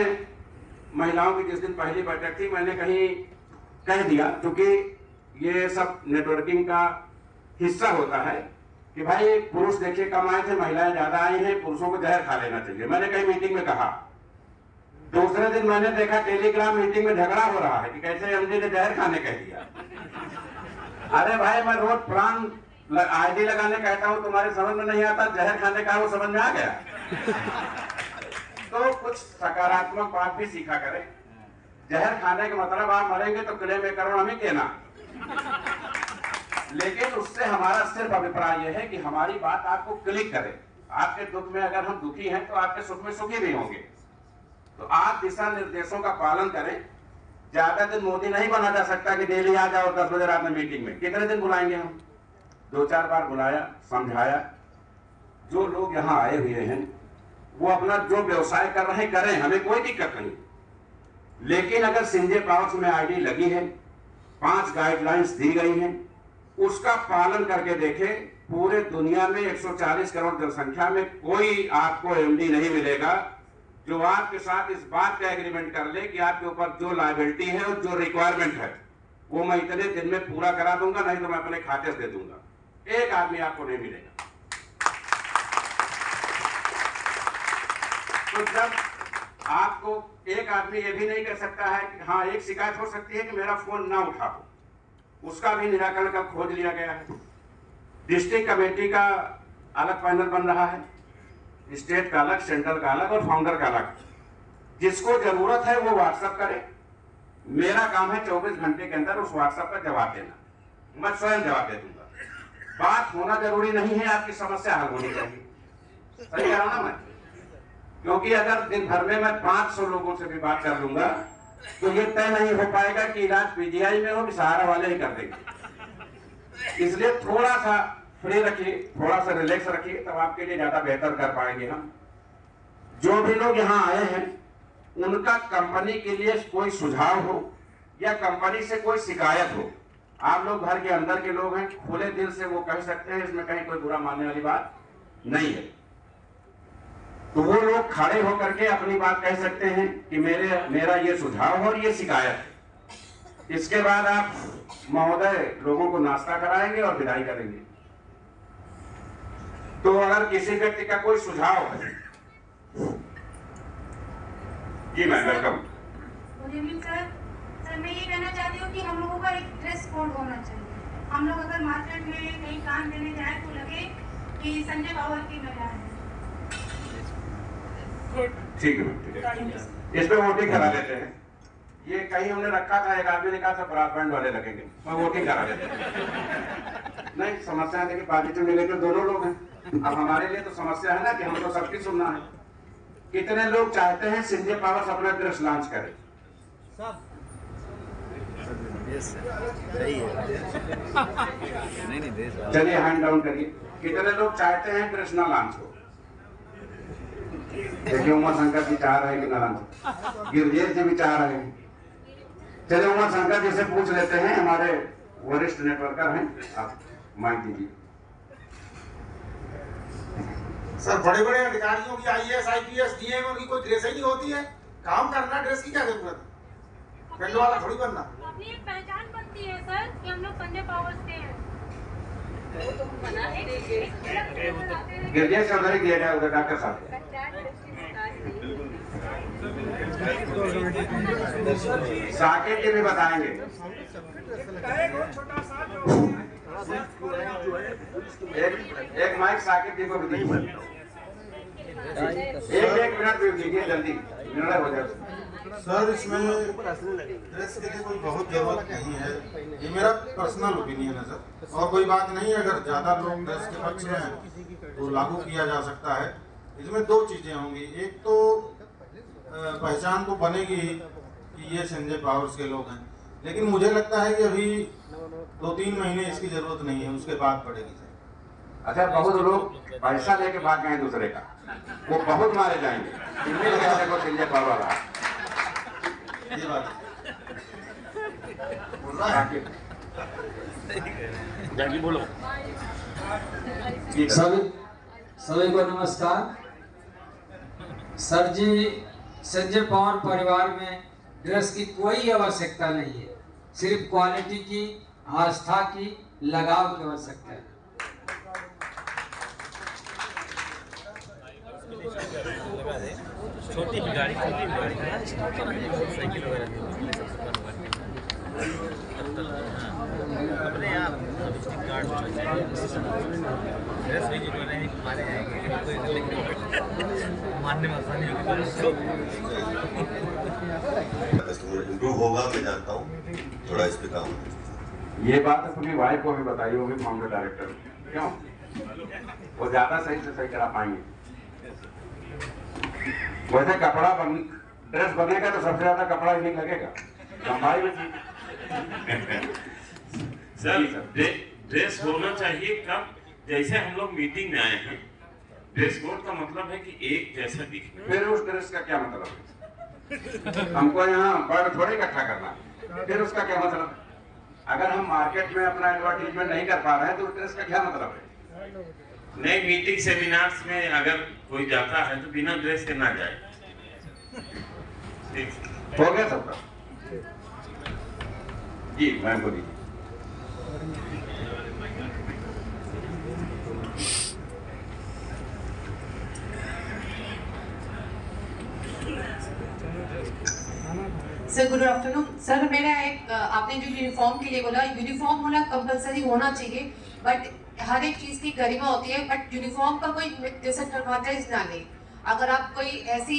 महिलाओं की जिस दिन पहली बैठक थी, मैंने कहीं कह दिया, क्योंकि ये सब नेटवर्किंग का हिस्सा होता है कि भाई पुरुष देखिए कम आए थे, महिलाएं ज्यादा आई हैं, पुरुषों को जहर खा लेना चाहिए। मैंने कहीं मीटिंग में कहा। दूसरे दिन मैंने देखा टेलीग्राम मीटिंग में झगड़ा हो रहा है कि कैसे एमडी ने जहर खाने कह दिया। अरे भाई, मैं रोज प्लान आईडी लगाने कहता हूं, तुम्हारे समझ में नहीं आता, जहर खाने का वो समझ में आ गया। तो कुछ सकारात्मक बात भी सीखा करें। जहर खाने का मतलब आप मरेंगे तो किले में करोड़ हमें देना, लेकिन उससे हमारा सिर्फ अभिप्राय यह है कि हमारी बात आपको क्लिक करे। आपके दुख में अगर हम दुखी हैं तो आपके सुख में सुखी भी होंगे। तो आप दिशा निर्देशों का पालन करें। ज्यादा दिन मोदी नहीं बना जा सकता कि डेली आ जाओ 10 बजे रात में मीटिंग में। कितने दिन बुलाएंगे हम? 2-4 बार बुलाया, समझाया। जो लोग यहाँ आए हुए हैं वो अपना जो व्यवसाय कर रहे हैं करें, हमें कोई दिक्कत नहीं। लेकिन अगर संजय पावर्स में आईडी लगी है, 5 गाइडलाइंस दी गई हैं, उसका पालन करके देखें। पूरे दुनिया में 140 करोड़ जनसंख्या में कोई आपको एमडी नहीं मिलेगा जो आपके साथ इस बात का एग्रीमेंट कर ले कि आपके ऊपर जो लायबिलिटी है और जो रिक्वायरमेंट है वो मैं इतने दिन में पूरा करा दूंगा, नहीं तो मैं अपने खाते से दे दूंगा। एक आदमी आपको नहीं मिलेगा। तो जब आपको एक आदमी ये भी नहीं कर सकता है कि हाँ, एक शिकायत हो सकती है कि मेरा फोन ना उठा हो, उसका भी निराकरण का खोज लिया गया है। डिस्ट्रिक्ट कमेटी का अलग पैनल बन रहा है, स्टेट का अलग, सेंट्रल का अलग और फाउंडर का अलग। जिसको जरूरत है वो व्हाट्सएप करे। मेरा काम है 24 घंटे के अंदर उस व्हाट्सएप का जवाब देना, मैं स्वयं जवाब दे दूंगा। बात होना जरूरी नहीं है, आपकी समस्या हल होनी चाहिए। सही कह रहा हूं ना मैं? क्योंकि अगर दिन भर में मैं 500 लोगों से भी बात कर लूंगा तो ये तय नहीं हो पाएगा कि इलाज पीजीआई में हो कि सहारा वाले ही कर देंगे। इसलिए थोड़ा सा फ्री रखिए, थोड़ा सा रिलैक्स रखिए, तब आपके लिए ज्यादा बेहतर कर पाएंगे हम। जो भी लोग यहाँ आए हैं उनका कंपनी के लिए कोई सुझाव हो या कंपनी से कोई शिकायत हो, आप लोग घर के अंदर के लोग हैं, खुले दिल से वो कह सकते हैं, इसमें कहीं कोई बुरा मानने वाली बात नहीं है। तो वो लोग खड़े होकर के अपनी बात कह सकते हैं कि मेरा ये सुझाव और ये शिकायत है। इसके बाद आप महोदय लोगों को नाश्ता कराएंगे और विदाई करेंगे। तो अगर किसी व्यक्ति का कोई सुझाव है, जी ma'am welcome. Good evening sir. Sir मैं ये कहना चाहती हूँ कि हम लोगों का एक ड्रेस कोड होना चाहिए। हम लोग अगर मार्केट में कहीं काम देने जाए तो लगे कि संजय पावर की महिला है। ठीक है, ठीक है। इस पे वोटिंग करा लेते हैं। ये कहीं हमने रखा था, एक आदमी ने कहा था ब्रॉडबैंड वाले लगेंगे, मैं वोटिंग करा लेते हैं। नहीं, समस्या है कि पॉजिटिव नेगेटिव दोनों लोग हैं। अब हमारे लिए तो समस्या है ना कि हमको सबकी सुनना है। कितने लोग चाहते हैं संजय पावर्स अपना ड्रेस लॉन्च करे? सही है। नहीं चलिए हैंड डाउन करिए। कितने लोग चाहते हैं ड्रेस ना लॉन्च हो? देखिए उमा शंकर जी चाह रहे हैं कि ना लॉन्च, गिरजेश जी भी चाह रहे हैं। चलिए उमा शंकर जी से पूछ लेते हैं, हमारे वरिष्ठ नेटवर्कर हैं, आप माइक दीजिए। सर बड़े बड़े अधिकारियों की IAS IPS DM उनकी कोई ड्रेस ही नहीं होती है, काम करना, ड्रेस की क्या जरूरत है? पेंट वाला थोड़ी बनना। अपनी एक पहचान बनती है सर कि हम लोग संजय पावर्स के हैं। गिरजे चौधरी दिया जाए उधर डॉक्टर साहब। साकेत जी भी बताएंगे। एक माइक साकेत जी को भी दीजिए। एक मिनट भी दीजिए, जल्दी निर्णय हो जाए। सर इसमें ड्रेस के लिए कोई बहुत जरूरत नहीं है, ये मेरा पर्सनल ओपिनियन है सर। और कोई बात नहीं है, अगर ज़्यादा लोग ड्रेस के पक्ष में हैं तो लागू किया जा सकता है। इसमें दो चीज़ें होंगी, एक तो पहचान तो बनेगी कि ये संजय पावर्स के लोग हैं, लेकिन मुझे लगता है कि अभी 2-3 महीने इसकी जरूरत नहीं है, उसके बाद पड़ेगी सर। अच्छा, बहुत लोग पैसा लेके भाग गए दूसरे का, वो बहुत मारे जाएंगे। को संजय पावर ये बात बोलो। सभी को नमस्कार। सर जी, संजय पावर परिवार में ड्रेस की कोई आवश्यकता नहीं है, सिर्फ क्वालिटी की, आस्था की, लगाव की आवश्यकता है। छोटी गाड़ी साइकिल वगैरह अपने यहाँ कार्ड ड्रेस भी जो रहे मारे जाएंगे, मारने में आसानी होगी। इम्प्रूव होगा, मैं जानता हूँ, थोड़ा इस पे काम है। ये बात अपनी वाइफ को भी बताई होगी फाउंडर डायरेक्टर, क्यों वो ज्यादा सही से सही करा पाएंगे। वैसे कपड़ा ड्रेस बनेगा तो सबसे ज्यादा कपड़ा ही लगेगा, लंबाई में। सर ड्रेस होना चाहिए कब, जैसे हम लोग मीटिंग में आए हैं, ड्रेस कोड का मतलब है कि एक जैसा दिखना। फिर उस ड्रेस का क्या मतलब है? हमको यहाँ बर्ड थोड़ी इकट्ठा करना, फिर उसका क्या मतलब? अगर हम मार्केट में अपना एडवर्टीजमेंट नहीं कर पा रहे हैं तो उस ड्रेस का क्या मतलब है? नई मीटिंग सेमिनार्स में अगर कोई जाता है तो बिना ड्रेस के ना जाए। हो गया सबका? जी मैम बोलिए। Sir good afternoon. सर मेरा एक, आपने जो यूनिफॉर्म के लिए बोला, यूनिफॉर्म होना कंपलसरी होना चाहिए, बट हर एक चीज की गरिमा होती है, बट यूनिफॉर्म का कोई डिसएडवांटेज ना ले। अगर आप कोई ऐसी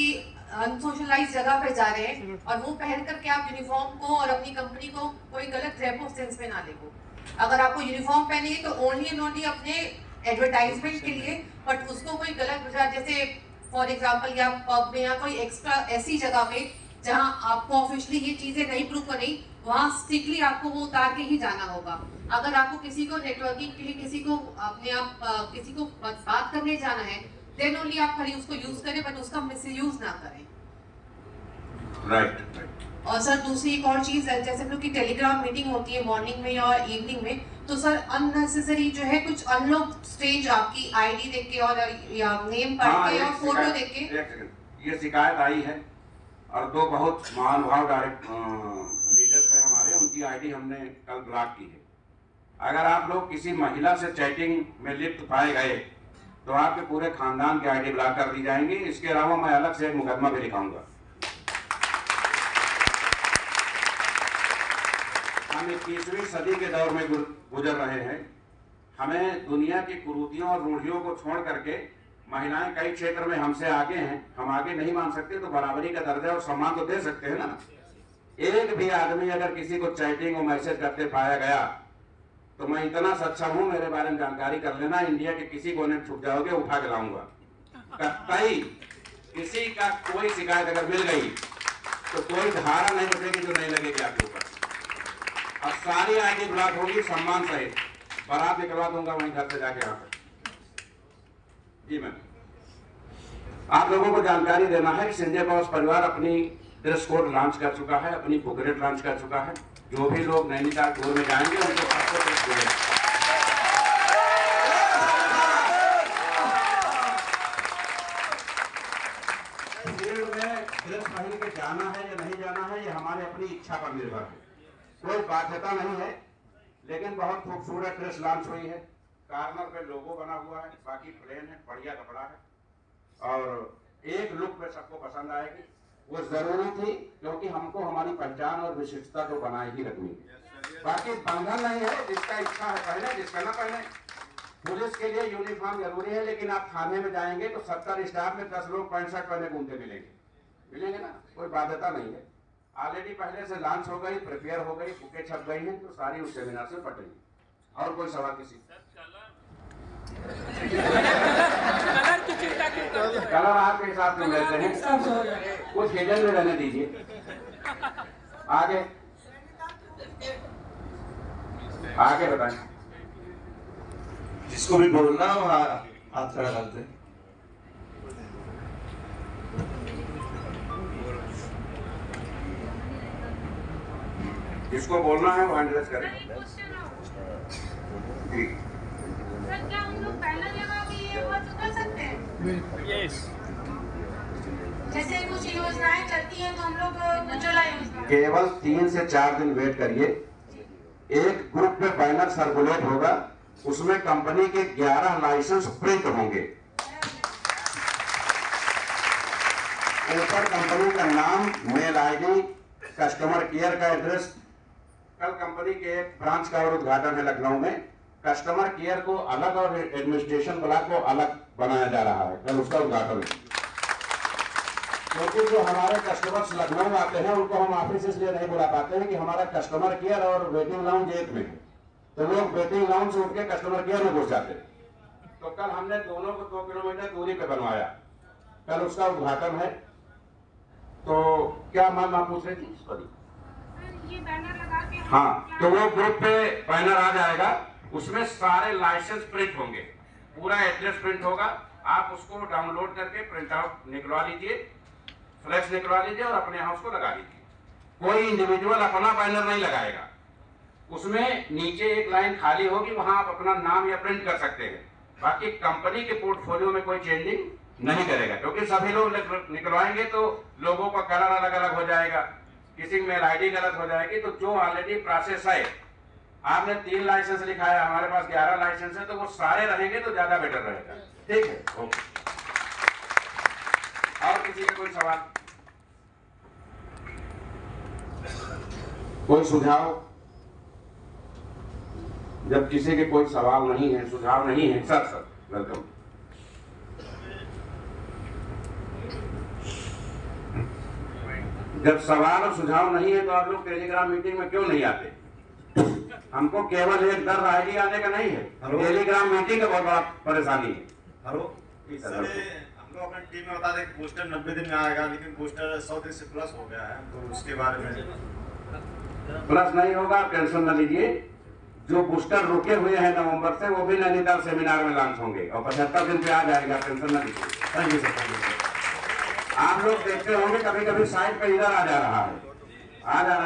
अनसोशलाइज जगह पे जा रहे हैं और वो पहन करके आप यूनिफॉर्म को और अपनी कंपनी को कोई गलत रेपो सेंस में ना देखो। अगर आपको यूनिफॉर्म पहनी है तो ओनली एंड ओनली अपने एडवर्टाइजमेंट के लिए, बट उसको कोई गलत, जैसे फॉर एग्जाम्पल या पब में या कोई एक्स्ट्रा ऐसी जगह पे जहां आपको ऑफिशियली ये चीजें नहीं प्रूव करी, वहां स्ट्रिक्टली आपको वो उतार के ही जाना होगा। अगर आपको किसी को नेटवर्किंग के लिए, किसी को अपने आप किसी को बात करने जाना है, देन ओनली आप खाली उसको यूज करें, बट उसका मिसयूज ना करें। राइट। और सर दूसरी एक और चीज है, जैसे हम लोग की टेलीग्राम मीटिंग होती है मॉर्निंग में या इवनिंग में, तो सर अननेसेसरी जो है कुछ अनलॉक स्टेज आपकी आईडी देख के और या नेम पढ़ के और फोटो देख के, ये शिकायत आई है और दो बहुत महानुभाव डायरेक्ट लीडर्स हैं हमारे, उनकी आईडी हमने कल ब्लॉक की है। अगर आप लोग किसी महिला से चैटिंग में लिप्त पाए गए तो आपके पूरे खानदान की आईडी ब्लॉक कर दी जाएंगी। इसके अलावा मैं अलग से एक मुकदमा भी लिखाऊंगा। हम 21वीं सदी के दौर में गुजर रहे हैं। हमें दुनिया की कुरीतियों और रूढ़ियों को छोड़ करके, महिलाएं कई क्षेत्र में हमसे आगे हैं, हम आगे नहीं मान सकते तो बराबरी का दर्जा और सम्मान तो दे सकते हैं ना। एक भी आदमी अगर किसी को चैटिंग और मैसेज करते पाया गया तो मैं इतना सक्षम हूं, मेरे बारे में जानकारी कर लेना, इंडिया के किसी कोने में छुप जाओगे, उठा के लाऊंगा। कहीं किसी का कोई शिकायत अगर मिल गई तो कोई धारा नहीं बचेगी जो नहीं लगेगी आपके ऊपर। अब सारी आईडी ब्लॉक होगी सम्मान सहित, बारात निकलवा दूंगा वहीं घर से जाके यहाँ पर। जी मैम, आप लोगों को जानकारी देना है कि संजय पावर्स परिवार अपनी ड्रेस कोड लॉन्च कर चुका है, अपनी बुकलेट लॉन्च कर चुका है। जो भी लोग नैनीताल टूर में जाएंगे उनको सबको ड्रेस मिलेगा। फील्ड में ड्रेस पहन के जाना है या नहीं जाना है, ये हमारे अपनी इच्छा पर निर्भर है, कोई बाध्यता नहीं है। लेकिन बहुत खूबसूरत ड्रेस लॉन्च हुई है, कार्नर पे लोगो बना हुआ है, बाकी प्लेन है, बढ़िया कपड़ा है और एक लुक पे सबको पसंद आएगी। वो जरूरी थी क्योंकि हमको हमारी पहचान और विशिष्टता को बनाए ही रखनी है। बाकी बंधन नहीं है, जिसका इच्छा है पहने, जिसका ना पहने। पुलिस के लिए यूनिफॉर्म जरूरी है, लेकिन आप थाने में जाएंगे तो 70 स्टाफ में 10 लोग पैंट शर्ट पहने घूमते मिलेंगे ना, कोई बाध्यता नहीं है। ऑलरेडी पहले से लॉन्च हो गई, प्रिपेयर हो गई, बुकें छप गई हैं, तो सारी उस सेमिनार से पटेंगी। और कोई सवाल किसी? कलर आपके हिसाब से लेते हैं, कुछ हिडन में रहने दीजिए। आगे आगे बताएं। जिसको भी बोलना हो हाथ खड़ा करते हैं। जिसको बोलना है वो एड्रेस करें। सर क्या हम लोग बैनर लगा के ये वर्क कर सकते हैं? यस। जैसे कुछ योजनाएं चलती हैं तो हम लोग उज्ज्वला योजना केवल 3 से 4 दिन वेट करिए। एक ग्रुप पे बैनर सर्कुलेट होगा, उसमें कंपनी के 11 लाइसेंस प्रिंट होंगे। ऊपर कंपनी का नाम, मेल आईडी, कस्टमर केयर का एड्रेस। कल कंपनी के एक ब्रांच का और उद्घाटन है लखनऊ में। कस्टमर केयर को अलग और एडमिनिस्ट्रेशन ब्लॉक को अलग बनाया जा रहा है, कल उसका उद्घाटन है। क्योंकि जो हमारे कस्टमर्स लखनऊ आते हैं उनको हम ऑफिस इसलिए नहीं बुला पाते हैं कि हमारा कस्टमर केयर और वेटिंग लाउंज एक में है, तो लोग वेटिंग लाउंज से उठ के कस्टमर केयर में घुस जाते हैं। तो कल हमने दोनों को 2 किलोमीटर दूरी पे बनवाया, कल उसका उद्घाटन है। तो क्या मैम आप पूछ रही थी? सॉरी, ये बैनर लगा के हाँ, तो वो ग्रुप पे बैनर आ जाएगा, उसमें सारे लाइसेंस प्रिंट होंगे, पूरा एड्रेस प्रिंट होगा। आप उसको डाउनलोड करके प्रिंट आउट निकलवा लीजिए, फ्लैश निकलवा लीजिए और अपने हाउस को लगा लीजिए। कोई इंडिविजुअल अपना बैनर नहीं लगाएगा, उसमें नीचे एक लाइन खाली होगी, वहां आप अपना नाम या प्रिंट कर सकते हैं। बाकी कंपनी के पोर्टफोलियो में कोई चेंजिंग नहीं करेगा, क्योंकि सभी लोग निकलवाएंगे तो लोगों का कलर अलग अलग हो जाएगा, किसी में मेल आईडी गलत हो जाएगी। तो जो ऑलरेडी प्रोसेस है, आपने 3 लाइसेंस लिखाया, हमारे पास 11 लाइसेंस है, तो वो सारे रहेंगे तो ज्यादा बेटर रहेगा। ठीक है, ओके। और किसी का कोई सवाल, कोई सुझाव? जब किसी के कोई सवाल नहीं है, सुझाव नहीं है, सर वेलकम। जब सवाल और सुझाव नहीं है तो आप लोग टेलीग्राम मीटिंग में क्यों नहीं आते? हमको केवल एक डर आईडी आने का नहीं है, टेलीग्राम मीटिंग का बहुत बड़ा परेशानी है। हेलो सर, हम लोग अपनी टीम में बता दें कि बूस्टर 90 दिन में आएगा, लेकिन बूस्टर 100 दिन से प्लस हो गया है, तो उसके बारे में। प्लस नहीं होगा, आप टेंशन न लीजिए। जो बूस्टर रुके हुए हैं नवंबर से, वो भी नैनीताल सेमिनार में लॉन्च होंगे और 75 दिन पे आ जाएगा, टेंशन न लीजिए। Thank you sir, thank you sir. आप लोग देखते होंगे कभी कभी साइड पे इधर आ जा रहा है,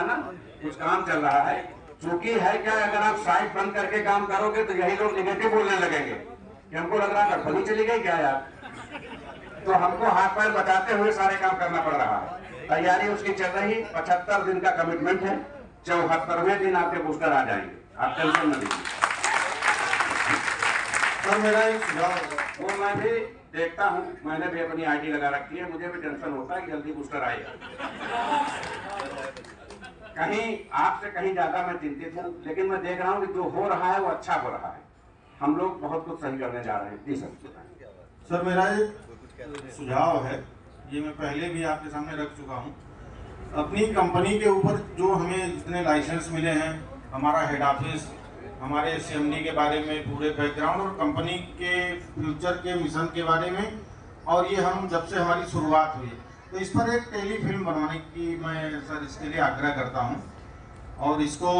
ना कुछ काम चल रहा है। चूंकि है क्या, अगर आप साइड बंद करके काम करोगे तो यही लोग निगेटिव बोलने लगेंगे कि हमको लग रहा है कंपनी चली गई क्या यार। तो हमको हाथ पैर बचाते हुए सारे काम करना पड़ रहा है। तैयारी उसकी चल रही, 75 दिन का कमिटमेंट है, 74वें दिन आपके बूस्टर आ जाएंगे, आप टेंशन न लीजिए। सर मेरा एक सुझाव, वो मैं भी देखता हूँ, मैंने भी अपनी आईडी लगा रखी है, मुझे भी टेंशन होता है कि जल्दी बूस्टर आएगा। कहीं आपसे कहीं ज्यादा मैं चिंतित हूँ, लेकिन मैं देख रहा हूँ कि जो हो रहा है वो अच्छा हो रहा है। हम लोग बहुत कुछ सही करने जा रहे हैं। जी सर मेरा एक सुझाव है, ये मैं पहले भी आपके सामने रख चुका हूँ। अपनी कंपनी के ऊपर जो हमें जितने लाइसेंस मिले हैं, हमारा हेड ऑफिस, हमारे CMD के बारे में पूरे बैकग्राउंड और कंपनी के फ्यूचर के मिशन के बारे में, और ये हम जब से हमारी शुरुआत हुई, तो इस पर एक टेलीफिल्म बनवाने की मैं सर इसके लिए आग्रह करता हूँ। और इसको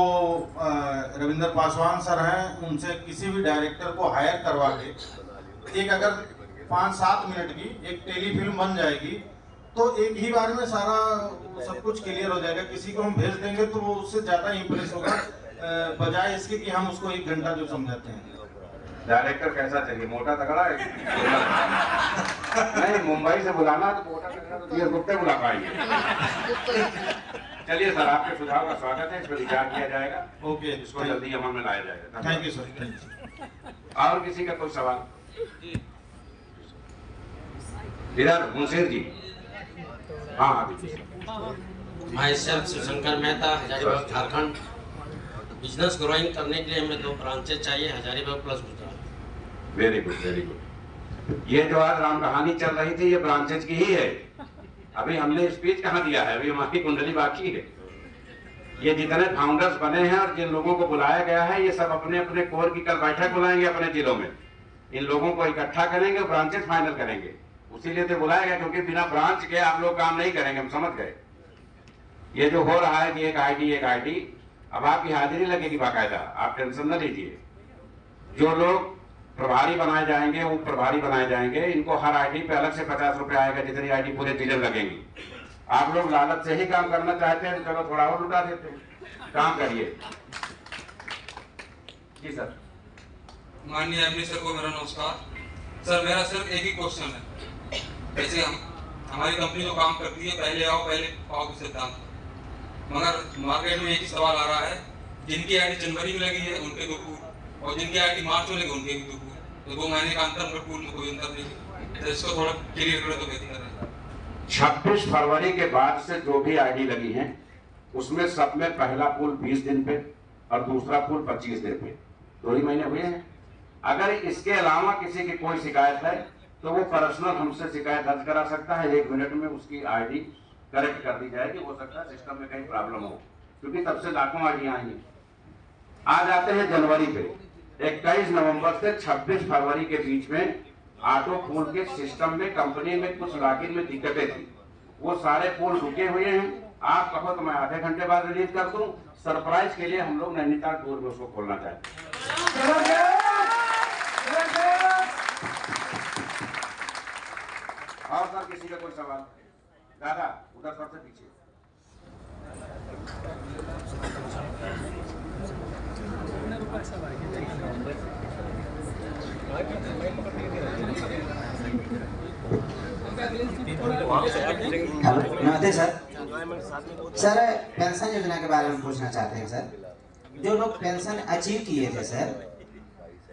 रविंद्र पासवान सर हैं, उनसे किसी भी डायरेक्टर को हायर करवा के एक अगर 5-7 मिनट की एक टेलीफिल्म बन जाएगी तो एक ही बार में सारा सब कुछ क्लियर हो जाएगा। किसी को हम भेज देंगे तो वो उससे ज़्यादा इम्प्रेस होगा, बजाय इसके कि हम उसको 1 घंटा जो समझाते हैं। डायरेक्टर कैसा चाहिए, मोटा तगड़ा है? नहीं, मुंबई से बुलाना तो मोटा तगड़ा तो ये गुप्ते बुला पाएंगे। चलिए सर, आपके सुझाव का स्वागत है, इस पर विचार किया जाएगा। ओके, इसको जल्दी अमल में लाया जाएगा। Thank you sir, thank you. और किसी का कोई सवाल? इधर मुंशीर जी। हाँ, my self Shivshankar Mehta, Hazaribagh Jharkhand. Business growing करने के लिए हमें 2 ब्रांचेज चाहिए, Hazaribagh plus Gujarat. Very good, very good. ये जो आज राम कहानी चल रही थी, ये ब्रांचेज की ही है। अभी हमने स्पीच कहाँ दिया है, अभी हमारी कुंडली बाकी है। ये जितने फाउंडर्स बने हैं और जिन लोगों को बुलाया गया है, ये सब अपने अपने कोर की कल बैठक बुलाएंगे अपने जिलों में। इन लोगों को इकट्ठा करेंगे, ब्रांचेज फाइनल करेंगे। उसीलिए तो बुलाया गया, क्योंकि बिना ब्रांच के आप लोग काम नहीं करेंगे, हम समझ गए। ये जो हो रहा है कि एक आईडी, अब आपकी हाजिरी लगेगी बाकायदा, आप टेंशन न लीजिए। जो लोग प्रभारी बनाए जाएंगे वो प्रभारी बनाए जाएंगे, इनको हर आईडी पे अलग से 50 रुपए आएगा, जितनी आईडी पूरे जिले में लगेंगी। आप लोग लालच से ही काम करना चाहते हैं, चलो थोड़ा और लुटा देते हैं, काम करिए। जी सर। माननीय एमडी सर को मेरा नमस्कार। सर मेरा सिर्फ एक ही क्वेश्चन है, जैसे हमारी कंपनी जो काम करती है, पहले आओ पहले पाओ के सिद्धांत, मगर मार्केट में एक ही सवाल आ रहा है, जिनकी आईडी जनवरी में लगी है उनके 2 पूल, और जिनकी आईडी मार्च में लगी उनके भी 2 पूल, तो 2 महीने का अंतर में पूल में कोई अंतर नहीं। तो इसको थोड़ा क्लियर करें तो बेहतर है। 26 फरवरी के बाद से जो भी आईडी लगी है, उसमें सब में पहला पूल 20 दिन पे और दूसरा पूल 25 दिन पे, 2 ही महीने हुए हैं। अगर इसके अलावा किसी की कोई शिकायत है तो वो पर्सनल हमसे शिकायत दर्ज करा सकता है, 1 मिनट में उसकी आईडी करेक्ट कर दी जाएगी। हो सकता है सिस्टम में कहीं प्रॉब्लम हो, क्योंकि तब से लाखों आईडियां आई हैं। आ जाते हैं जनवरी पे। 21 नवंबर से 26 फरवरी के बीच में ऑटो पूल के सिस्टम में कंपनी में कुछ लॉगिन में दिक्कतें थी, वो सारे पूल रुके हुए हैं। आप कहो तो मैं आधे घंटे बाद रिलीज कर दूं। सरप्राइज के लिए हम लोग नैनीताल टूर में उसको खोलना चाहते हैं। और सर किसी का कोई सवाल? दादा उधर सबसे पीछे। नमस्ते सर। सर पेंशन योजना के बारे में पूछना चाहते हैं सर। जो लोग पेंशन अचीव किए थे सर,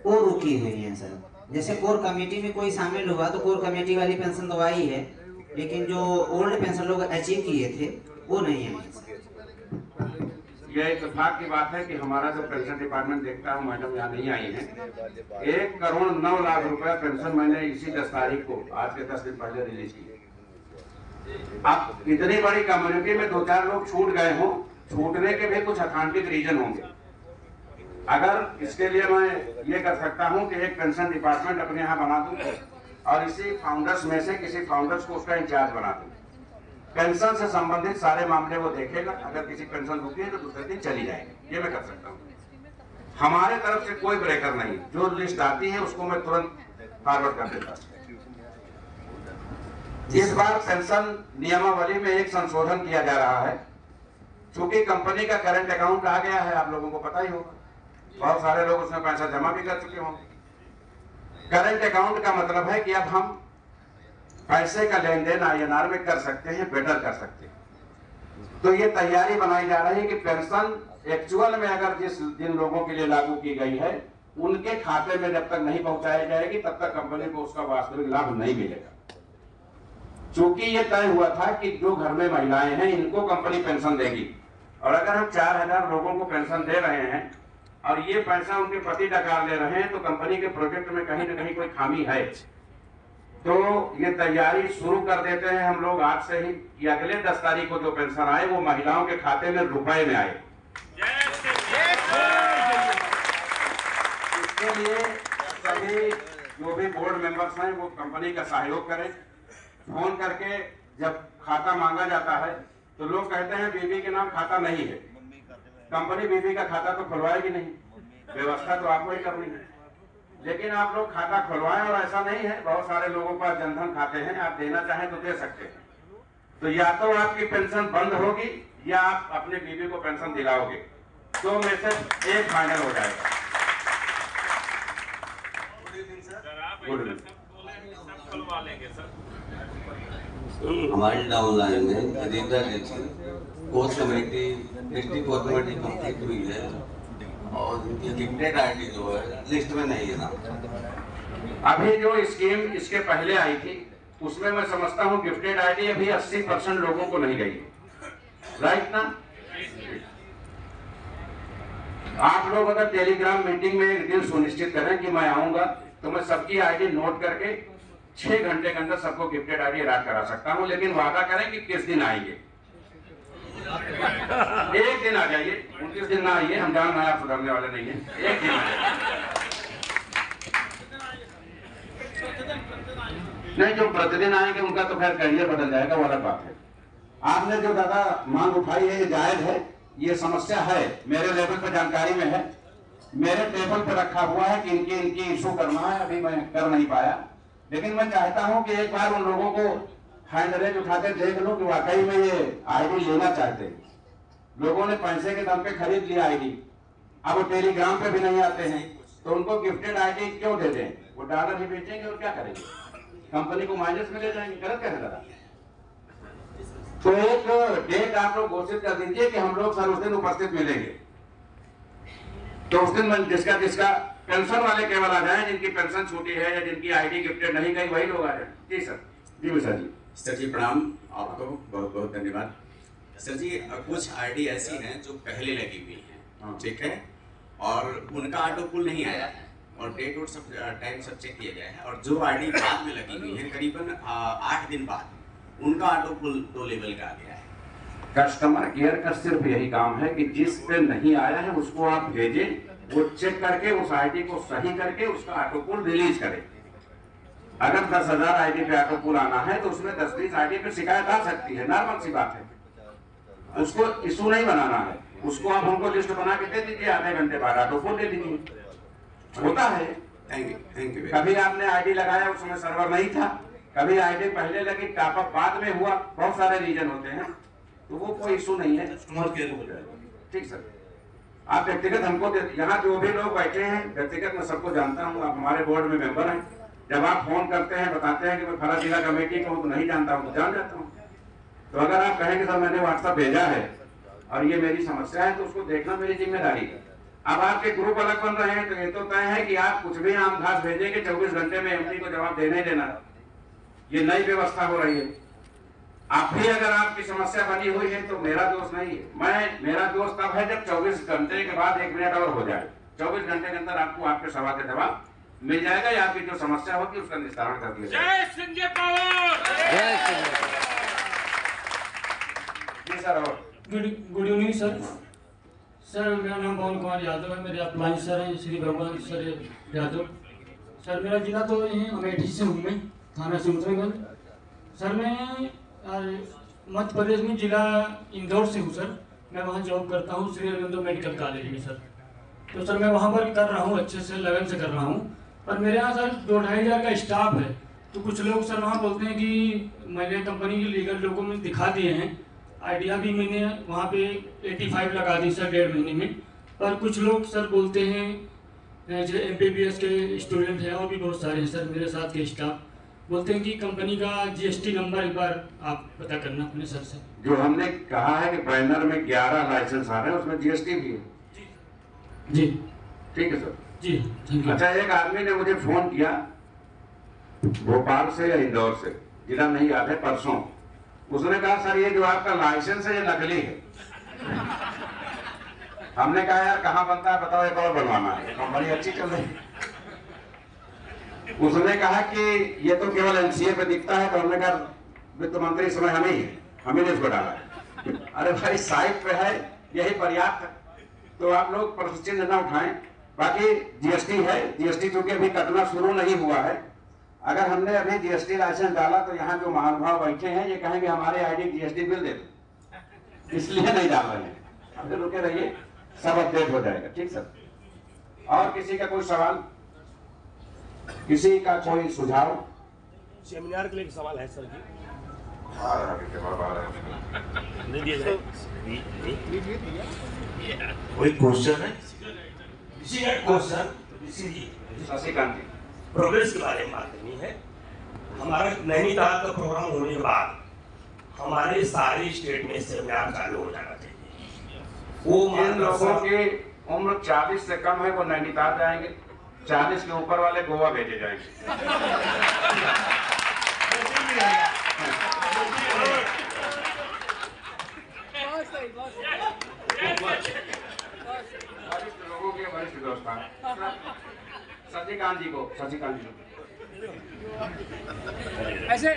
वो रुकी हुई हैं सर। जैसे कोर कमेटी में कोई शामिल हुआ तो कोर कमेटी वाली पेंशन तो आई है, लेकिन जो ओल्ड पेंशन लोग अचीव किए थे वो नहीं है। यह इत्तेफाक की बात है कि हमारा जो पेंशन डिपार्टमेंट देखता है, मैडम यहाँ नहीं आई है। 1 करोड़ 9 लाख रुपया पेंशन मैंने इसी 10 तारीख को, आज के 10 दिन पहले रिलीज की। अब इतनी बड़ी कम्युनिटी में 2-4 लोग छूट गए हों, छूटने के भी कुछ अथॉन्टिक रीजन होंगे। अगर इसके लिए मैं ये कर सकता हूँ कि एक पेंशन डिपार्टमेंट अपने यहाँ बना दूँ और इसी फाउंडर्स में से किसी फाउंडर्स को उसका इंचार्ज बना दूँ। पेंशन से संबंधित सारे मामले वो देखेगा। अगर किसी पेंशन रुकी है तो दूसरे दिन चली जाएगी, ये मैं कर सकता हूँ। हमारे तरफ से कोई ब्रेकर नहीं, जो लिस्ट आती है उसको मैं तुरंत फॉरवर्ड कर देता हूँ। इस बार पेंशन नियमावली में एक संशोधन किया जा रहा है। चूंकि कंपनी का करंट अकाउंट आ गया है, आप लोगों को पता ही होगा, बहुत सारे लोग उसमें पैसा जमा भी कर चुके होंगे। करंट अकाउंट का मतलब है कि अब हम पैसे का लेन देन INR में कर सकते हैं, बेटर कर सकते हैं। तो ये तैयारी बनाई जा रही है कि पेंशन एक्चुअल में अगर जिन लोगों के लिए लागू की गई है, उनके खाते में जब तक नहीं पहुंचाई जाएगी तब तक कंपनी को उसका वास्तविक लाभ नहीं मिलेगा। चूंकि ये तय हुआ था कि जो घर में महिलाएं हैं इनको कंपनी पेंशन देगी, और अगर हम 4000 लोगों को पेंशन दे रहे हैं और ये पैसा उनके पति डकार ले रहे हैं, तो कंपनी के प्रोजेक्ट में कहीं ना कहीं कोई खामी है। तो ये तैयारी शुरू कर देते हैं हम लोग आज से ही कि अगले 10 तारीख को जो पेंशन आए वो महिलाओं के खाते में रुपए में आए। इसके लिए सभी जो भी बोर्ड मेंबर्स हैं वो कंपनी का सहयोग करें। फोन करके जब खाता मांगा जाता है तो लोग कहते हैं बीबी के नाम खाता नहीं है। कंपनी बीबी का खाता तो खुलवाएगी नहीं, व्यवस्था तो आपको ही करनी है। लेकिन आप लोग खाता खुलवाएं, और ऐसा नहीं है, बहुत सारे लोगों के पास जनधन खाते हैं, आप देना चाहें तो दे सकते हैं। तो या तो आपकी पेंशन बंद होगी या आप अपने बीबी को पेंशन दिलाओगे, 2 में से एक फाइनल हो जाएगा। खुलवा लेंगे सर। हमारी डाउनलाइन में खरीदा course committee district core committee complete हुई है और गिफ्टेड आईडी जो है लिस्ट में नहीं है ना। अभी जो स्कीम इसके पहले आई थी उसमें मैं समझता हूँ गिफ्टेड आईडी अभी 80% लोगों को नहीं गई, राइट ना? आप लोग अगर टेलीग्राम मीटिंग में एक दिन सुनिश्चित करें कि मैं आऊंगा तो मैं सबकी आईडी नोट करके 6 घंटे के अंदर सबको गिफ्टेड आईडी रात करा सकता हूं, लेकिन वादा करें कि किस दिन आएंगे। एक दिन आ जाइए, 29 दिन ना आइए, हम जान रहे आप सुधरने वाले नहीं है। एक दिन आ जाइए। नहीं, जो प्रतिदिन आएंगे उनका तो खैर करियर बदल जाएगा, वो अलग बात है। आपने जो दादा मांग उठाई है ये जायज है, ये समस्या है, मेरे लेवल पर जानकारी में है, मेरे टेबल पर रखा हुआ है कि इनकी इशू करना है, अभी मैं कर नहीं पाया। लेकिन मैं चाहता हूं कि एक बार उन लोगों को हैंड रेज उठाकर देख लो कि वाकई में ये आईडी लेना चाहते हैं। लोगों ने पैसे के दम पे खरीद लिया आईडी, अब वो टेलीग्राम पे भी नहीं आते हैं, तो उनको गिफ्टेड आईडी क्यों दे दें? वो डॉलर ही बेचेंगे और क्या करेंगे? कंपनी को माइनस में ले जाएंगे। गलत कहने लगा। तो एक डेट आप लोग घोषित कर दीजिए कि हम लोग सर उस दिन उपस्थित मिलेंगे, तो उस दिन जिसका पेंशन वाले केवल आ जाए, जिनकी पेंशन छूटी है या जिनकी आईडी गिफ्टेड नहीं गई वही लोग आ जाए। जी सर। जी विशा जी। सर जी प्रणाम, आपको बहुत बहुत धन्यवाद। सर जी कुछ आईडी ऐसी हैं जो पहले लगी हुई हैं, ठीक है, और उनका ऑटो पुल नहीं आया है और डेट और सब टाइम सब चेक किया गया है, और जो आईडी बाद में लगी हुई है करीबन 8 दिन बाद उनका ऑटो पुल 2 लेवल का आ गया है। कस्टमर केयर का सिर्फ यही काम है कि जिस पे नहीं आया है उसको आप भेजें, वो चेक करके उस आईडी को सही करके उसका ऑटो पुल रिलीज करें। अगर 10,000 आईडी पे ऑटो पुल आना है तो उसमें 10-20 आईडी पे शिकायत आ सकती है, नॉर्मल सी बात है। उसको इशू नहीं बनाना है, उसको आप उनको लिस्ट बना के दे दीजिए, आधे घंटे बाद ऑटो पुल दे दीजिए। होता है। Thank you. कभी आपने आईडी लगाया उसमें सर्वर नहीं था, कभी आईडी पहले लगी टॉपअप बाद में हुआ, बहुत सारे रीजन होते हैं, तो वो कोई इशू नहीं है, कस्टमर केयर हो जाएगा। ठीक सर। आप व्यक्तिगत हमको यहाँ जो भी लोग बैठे हैं व्यक्तिगत मैं सबको जानता हूँ, आप हमारे बोर्ड में मेंबर हैं। जब आप फोन करते हैं बताते हैं कि मैं फला जिला कमेटी को तो नहीं जानता हूँ, तो जान जाता हूँ। तो अगर आप कहें कि सर मैंने व्हाट्सएप भेजा है और ये मेरी समस्या है तो उसको देखना मेरी जिम्मेदारी है। अब आपके ग्रुप अलग बन रहे हैं तो ये तो तय है कि आप कुछ भी आम खास भेजेंगे 24 घंटे में एमडी को जवाब देना ही देना। ये नई व्यवस्था हो रही है। आप भी अगर आपकी समस्या बनी हुई है तो मेरा दोष नहीं है, मेरा दोष तब है जब 24 घंटे के बाद 1 मिनट और हो जाए। 24 घंटे के अंदर आपको आपके सवाल का जवाब मिल जाएगा या आपकी जो समस्या होगी उसका निस्तारण कर दिया जाएगा। जय संजय पावर। जी सर। और गुड इवनिंग सर। सर मेरा नाम पवन कुमार यादव है, मेरे अपलाइन सर हैं श्री भगवान सर यादव। सर मेरा जिला तो यहीं अमेठी से हूँ, मैं थाना सिमरगंज। सर मैं मध्य प्रदेश में जिला इंदौर से हूँ सर। मैं वहाँ जॉब करता हूँ श्री अरविंदो मेडिकल कॉलेज में सर। तो सर मैं वहाँ पर कर रहा हूँ, अच्छे से लगन से कर रहा हूँ। पर मेरे यहाँ सर 2-2.5 हज़ार का स्टाफ है। तो कुछ लोग सर वहाँ बोलते हैं कि मैंने कंपनी के लीगल डॉक्यूमेंट दिखा दिए हैं, आइडिया भी मैंने वहाँ पे 85 लगा दी सर 1.5 महीने में। पर कुछ लोग सर बोलते हैं जो MBBS के स्टूडेंट हैं और भी बहुत सारे हैं सर मेरे साथ के स्टाफ, बोलते हैं कि कंपनी का GST नंबर एक बार आप पता करना अपने सर से। जो हमने कहा है कि बैनर में 11 लाइसेंस आ रहे हैं उसमें GST भी है। जी ठीक है सर। Ji thank you. अच्छा, एक आदमी ने मुझे फोन किया भोपाल से या इंदौर से, जिला नहीं याद है, परसों। उसने कहा सर ये जो आपका लाइसेंस है ये नकली है। हमने कहा यार कहाँ बनता है बताओ, एक और बनवाना है, कंपनी अच्छी चल रही है। उसने कहा कि ये तो केवल NCA पे दिखता है, तो हमने कहा वित्त मंत्री इस समय हम ही है, हम ही ने इसको डाला है। अरे भाई साइट पे है, यही पर्याप्त है। तो आप लोग प्रश्न न उठाएं। बाकी GST है, GST चूंकि अभी कटना शुरू नहीं हुआ है। अगर हमने अभी GST लाइसेंस डाला तो यहाँ जो महानुभाव बैठे हैं ये कहेंगे हमारे आईडी GST बिल दे दो, इसलिए नहीं डाल रहे हैं। अब तो रुके रहिए, सब अपडेट हो जाएगा। ठीक सर। और किसी का कोई सवाल, किसी का कोई सुझाव? सेमिनार के लिए एक सवाल है सर जी। कोई क्वेश्चन है? शशिकांत जी। प्रोग्रेस के बारे में बात करनी है। हमारा नैनीताल का प्रोग्राम होने के बाद हमारे सारे स्टेट में सेमिनार चालू हो जाना चाहिए। वो जिन लोगों की उम्र 40 से कम है वो नैनीताल जाएंगे, 40 के ऊपर वाले गोवा भेजे जाएंगे। वरिष्ठ लोगों के वरिष्ठ व्यवस्था शशिकांत जी को ऐसे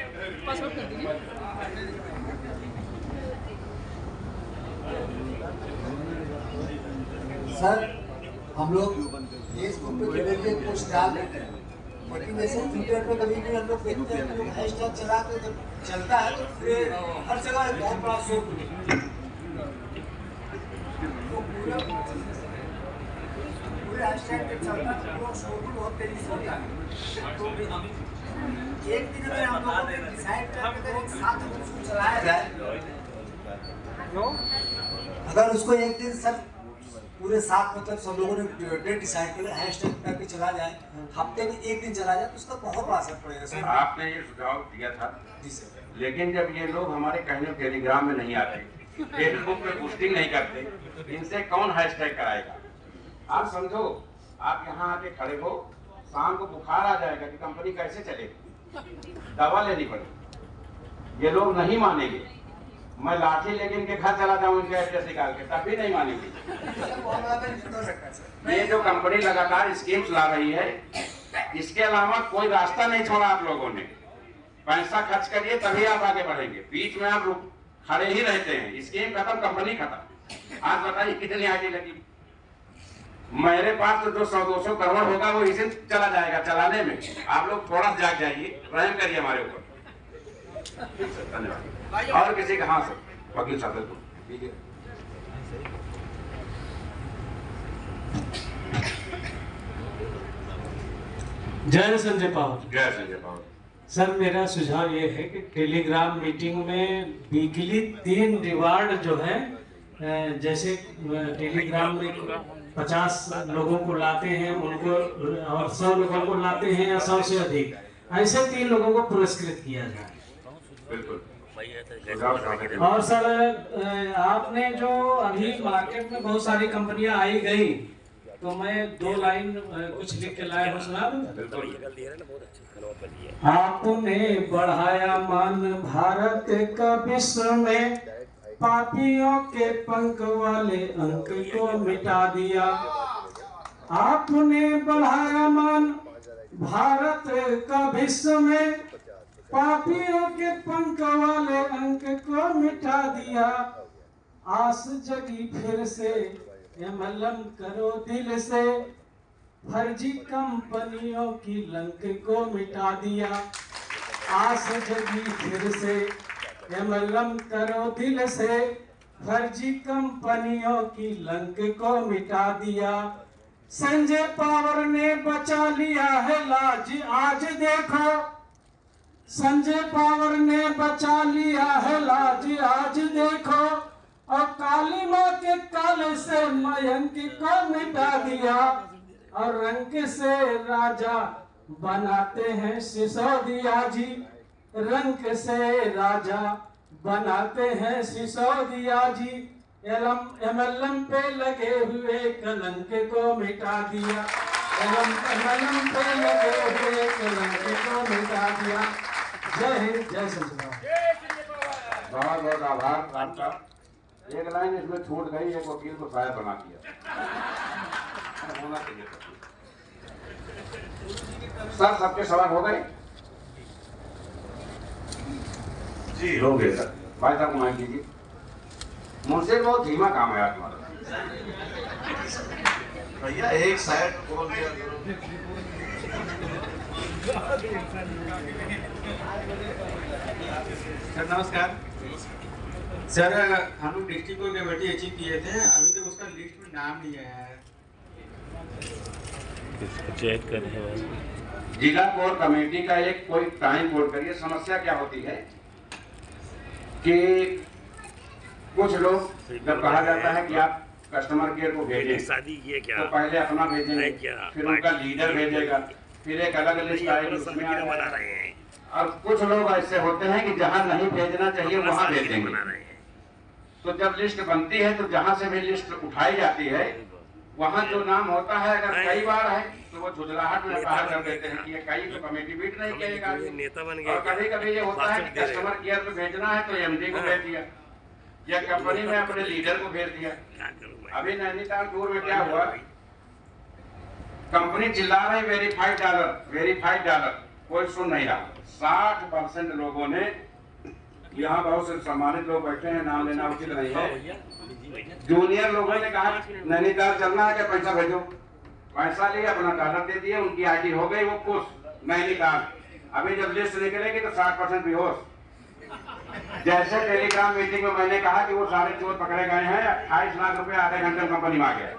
पास कर दीजिए। सर हम लोग फेसबुक पे के पोस्ट डाल देते हैं, लेकिन जैसे ट्विटर पे कभी भी हम लोग देखते हैं कि लोग हैशटैग चलाते जब चलता है तो फिर हर जगह बहुत बड़ा शोर तो पूरे हैशटैग पे चलता है तो शोर बहुत तेजी से होता है। तो एक दिन अगर हम लोगों ने डिसाइड करके एक साथ अगर उसको चलाया जाए, अगर उसको एक दिन सब पूरे साथ मतलब सब लोगों ने डेट डिसाइड कर हैशटैग करके चला जाए, हफ्ते में एक दिन चला जाए तो उसका बहुत बड़ा असर पड़ेगा सर। आपने ये सुझाव दिया था जी सर, लेकिन जब ये लोग हमारे कहने टेलीग्राम में नहीं आते, फेसबुक पे पोस्टिंग नहीं करते, इनसे कौन हैशटैग कराएगा? आप समझो, आप यहाँ आके खड़े हो, शाम को बुखार आ जाएगा कि कंपनी कैसे चलेगी, दवा लेनी पड़ेगी। ये लोग नहीं मानेंगे, मैं लाठी लेके इनके घर चला जाऊं इनके एड्रेस निकाल के, तब भी नहीं मानेंगे। ये जो कंपनी लगातार स्कीम्स ला रही है, इसके अलावा कोई रास्ता नहीं छोड़ा आप लोगों ने। पैसा खर्च करिए तभी आप आगे बढ़ेंगे, बीच में आप खड़े ही रहते हैं। स्कीम खत्म, कंपनी खत्म। आज बताइए कितनी आईडी लगी? मेरे पास तो जो 100-200 करोड़ होगा वो इसे चला जाएगा चलाने में। आप लोग थोड़ा जाग जाइए, रहम करिए हमारे ऊपर। धन्यवाद। और किसी का? हाँ सर, वकील साहब बिल्कुल ठीक है। जय संजय पावर। जय संजय पावर। सर मेरा सुझाव ये है कि टेलीग्राम मीटिंग में वीकली 3 रिवार्ड जो है, जैसे टेलीग्राम में 50 लोगों को लाते हैं उनको, और 100 लोगों को लाते हैं या 100 से अधिक, ऐसे 3 लोगों को पुरस्कृत किया जाए। और सर आपने जो अभी मार्केट में बहुत सारी कंपनियां आई गई, तो मैं 2 लाइन कुछ लिख के लाया हूँ, सुना दूं? आपने बढ़ाया मान भारत का विश्व में, पापियों के पंख वाले अंक को मिटा दिया। आपने बढ़ाया मान भारत का विश्व में, पापियों के पंख वाले अंक को मिटा दिया। आस जगी फिर से, एमएलएम करो दिल से, फर्जी कंपनियों की लंक को मिटा दिया। आस जगी फिर से, एमएलएम करो दिल से, फर्जी कंपनियों की लंक को मिटा दिया। संजय पावर ने बचा लिया है लाज, आज देखो। संजय पावर ने बचा लिया है लाज, आज देखो। और काली माँ के काले से मयंक को मिटा दिया। और रंग से राजा बनाते हैं सिसोदिया जी, रंग से राजा बनाते हैं सिसोदिया जी। एमएलएम पे लगे हुए कलंक को मिटा दिया। एमएलएम पे लगे हुए कलंक को मिटा दिया। जय हिंद, जय संजय। बहुत बहुत आभार आपका। एक लाइन इसमें छूट गई, एक वकील को शायद बना दिया, होना चाहिए। सर सबके सवाल हो गए जी? हो गए सर। भाई साहब माइक कीजिए। मुझसे बहुत धीमा काम है तुम्हारा। भैया एक साइड बोल दिया सर नमस्कार। सर हम लोग डिस्ट्रिक्ट को कमेटी अचीव किए थे, अभी तक उसका लिस्ट में नाम नहीं आया है। चेक करें। जिला कोर कमेटी का एक कोई टाइम कोड करिए। समस्या क्या होती है कि कुछ लोग जब कहा जाता है कि आप कस्टमर केयर को भेजें, तो पहले अपना भेजेंगे, फिर उनका लीडर भेजेगा, फिर एक अलग लिस्ट आएगी उसमें आ जाएगा। और कुछ लोग ऐसे होते हैं कि जहाँ नहीं भेजना चाहिए वहाँ भेज देंगे। तो जब लिस्ट बनती है तो जहाँ से भी लिस्ट उठाई जाती है वहाँ जो नाम होता है अगर कई बार है तो वो झुझलाहट में बाहर कर देते हैं कि ये कई तो कमेटी बीट नहीं करेगा। और कभी कभी ये होता है कि कस्टमर केयर पे भेजना है तो एमडी को भेज दिया या कंपनी में अपने लीडर को भेज दिया। अभी नैनीताल टूर में क्या हुआ, कंपनी चिल्ला रही वेरीफाइड डॉलर, कोई सुन नहीं रहा। 60% लोगों ने, यहाँ बहुत से सम्मानित लोग बैठे हैं, नाम लेना उचित नहीं है, जूनियर लोगों ने कहा नैनीताल चलना है क्या, पैसा भेजो। पैसा लिया, अपना डॉलर दे दिए, उनकी आईडी हो गई वो खुश नैनीताल। अभी जब लिस्ट निकलेगी तो 60% बेहोश। जैसे टेलीग्राम मीटिंग में मैंने कहा कि वो सारे चोर पकड़े गए हैं, 28 लाख रुपए आधे घंटे में कंपनी में आ गया।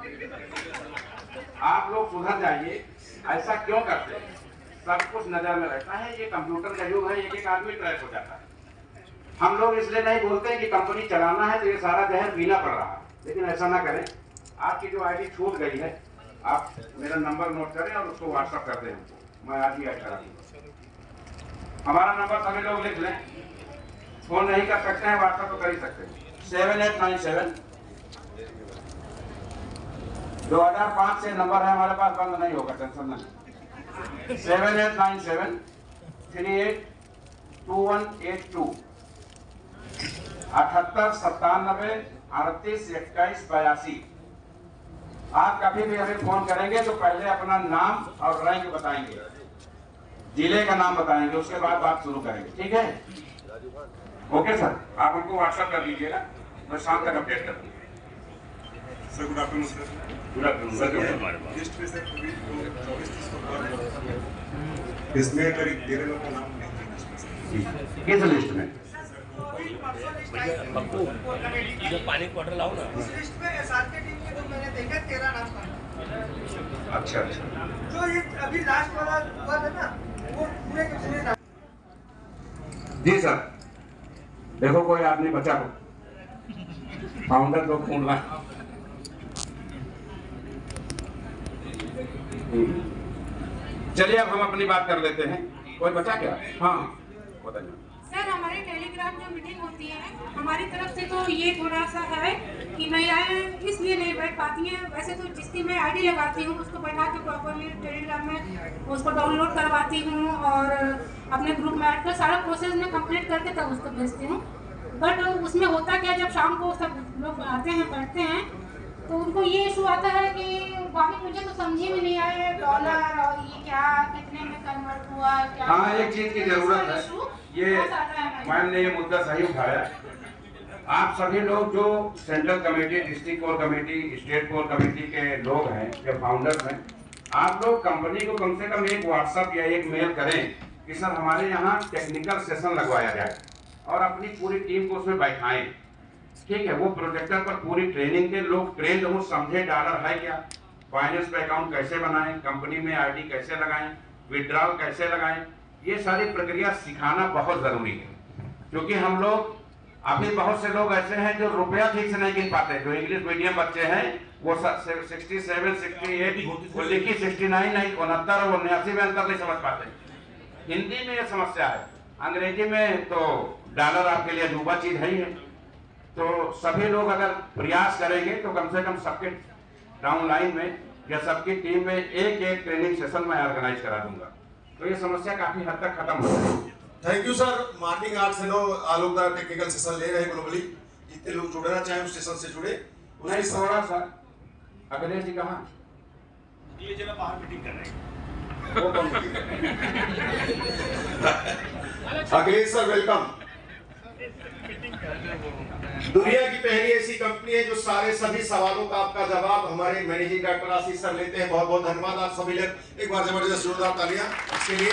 आप लोग सुधर जाइए, ऐसा क्यों करते हैं? सब कुछ नजर में रहता है, ये कंप्यूटर का युग है, एक आदमी ट्रैक हो जाता है। हम लोग इसलिए नहीं बोलते कि कंपनी चलाना है तो ये सारा जहर पीना पड़ रहा है, लेकिन ऐसा ना करें। आपकी जो आईडी छूट गई है, आप मेरा नंबर नोट करें और उसको व्हाट्सएप कर दें हमको, मैं आज ही ऐड करा दूंगा। हमारा नंबर सभी लोग लिख लें, फोन नहीं कर सकते हैं व्हाट्सएप तो कर ही सकते हैं। 7897 2005 से नंबर है हमारे पास, बंद नहीं होगा, टेंशन नहीं। 7897 382182 78 97 38 21 82। आप कभी भी हमें फोन करेंगे तो पहले अपना नाम और रैंक बताएंगे, जिले का नाम बताएंगे, उसके बाद बात शुरू करेंगे, ठीक है? ओके सर, आप हमको व्हाट्सएप कर दीजिएगा, मैं शाम तक अपडेट कर दूंगा। Sir good afternoon sir. Good afternoon sir. List में सर कभी 24-30 को इसमें अगर 13 लोग का नाम नहीं, किस लिस्ट में? जो पानी क्वार्टर लाओ ना, उस लिस्ट में एसआरके टीम के तो मैंने देखा 13 नाम था। अच्छा अच्छा, जो ये अभी लास्ट वाला हुआ था ना, वो पूरे के पूरे नाम। जी सर, देखो कोई आदमी बचा हो, फाउंडर लोग फोन ला। चलिए अब हम अपनी बात कर लेते हैं। कोई बचा क्या? हाँ बताइए सर। हमारी टेलीग्राम जो मीटिंग होती है हमारी तरफ से तो ये थोड़ा सा है कि महिलाएं इसलिए नहीं बैठ पाती हैं। वैसे तो जिसकी मैं आईडी लगाती हूँ उसको बैठा के प्रॉपरली टेलीग्राम में उसको डाउनलोड करवाती हूँ और अपने ग्रुप में ऐड कर सारा प्रोसेस में कंप्लीट करके तब उसको भेजती हूँ। बट उसमें होता क्या, जब शाम को सब लोग आते हैं बैठते हैं तो उनको ये इशू आता है कि बाकी मुझे तो समझ में नहीं आया डॉलर और ये क्या कितने में कन्वर्ट हुआ क्या। हाँ, एक चीज की जरूरत है, ये मैम ने ये मुद्दा सही उठाया। आप सभी लोग जो central committee, district core committee, state core committee के लोग हैं, जो फाउंडर्स हैं, आप लोग कंपनी को कम से कम एक व्हाट्सएप या एक मेल करें कि सर हमारे यहाँ टेक्निकल सेशन लगवाया जाए और अपनी पूरी टीम को उसमें बैठाएं, ठीक है? वो प्रोजेक्टर पर पूरी ट्रेनिंग के लोग ट्रेन हो, समझे डॉलर है क्या, फाइनेंस पे अकाउंट कैसे बनाएं, कंपनी में आईडी कैसे लगाएं, विड्रॉल कैसे लगाएं, ये सारी प्रक्रिया सिखाना बहुत जरूरी है। क्योंकि हम लोग अभी बहुत से लोग ऐसे हैं जो रुपया ठीक से नहीं गिन पाते। जो इंग्लिश मीडियम बच्चे हैं वो 67, 68, वो लिखी 69 नहीं, 69 और 89 में अंतर नहीं समझ पाते। हिंदी में ये समस्या है, अंग्रेजी में तो डॉलर आपके लिए अजूबा चीज है ही है। तो सभी लोग अगर प्रयास करेंगे तो कम से कम सबके डाउनलाइन में या सबकी टीम में एक ट्रेनिंग सेशन में ऑर्गेनाइज करा दूंगा, तो ये समस्या काफी हद तक खत्म हो जाएगी। Thank you sir. मॉर्निंग 8 से 9 आलोकदार टेक्निकल सेशन ले रहे हैं ग्लोबली। जितने लोग जुड़ना चाहें उस सेशन से जुड़े। नहीं थोड़ा सा अखिलेश जी कहाँ? ये जगह बाहर मीटिंग कर रहे हैं। वो कौन मीटिंग कर रहे हैं? Akhilesh sir welcome. दुनिया की पहली ऐसी कंपनी है जो सारे सभी सवालों का आपका जवाब हमारे मैनेजिंग डायरेक्टर आशीष सर लेते हैं। बहुत बहुत धन्यवाद आप सभी लोग, एक बार जबरदस्त जोरदार तालियां इसके लिए।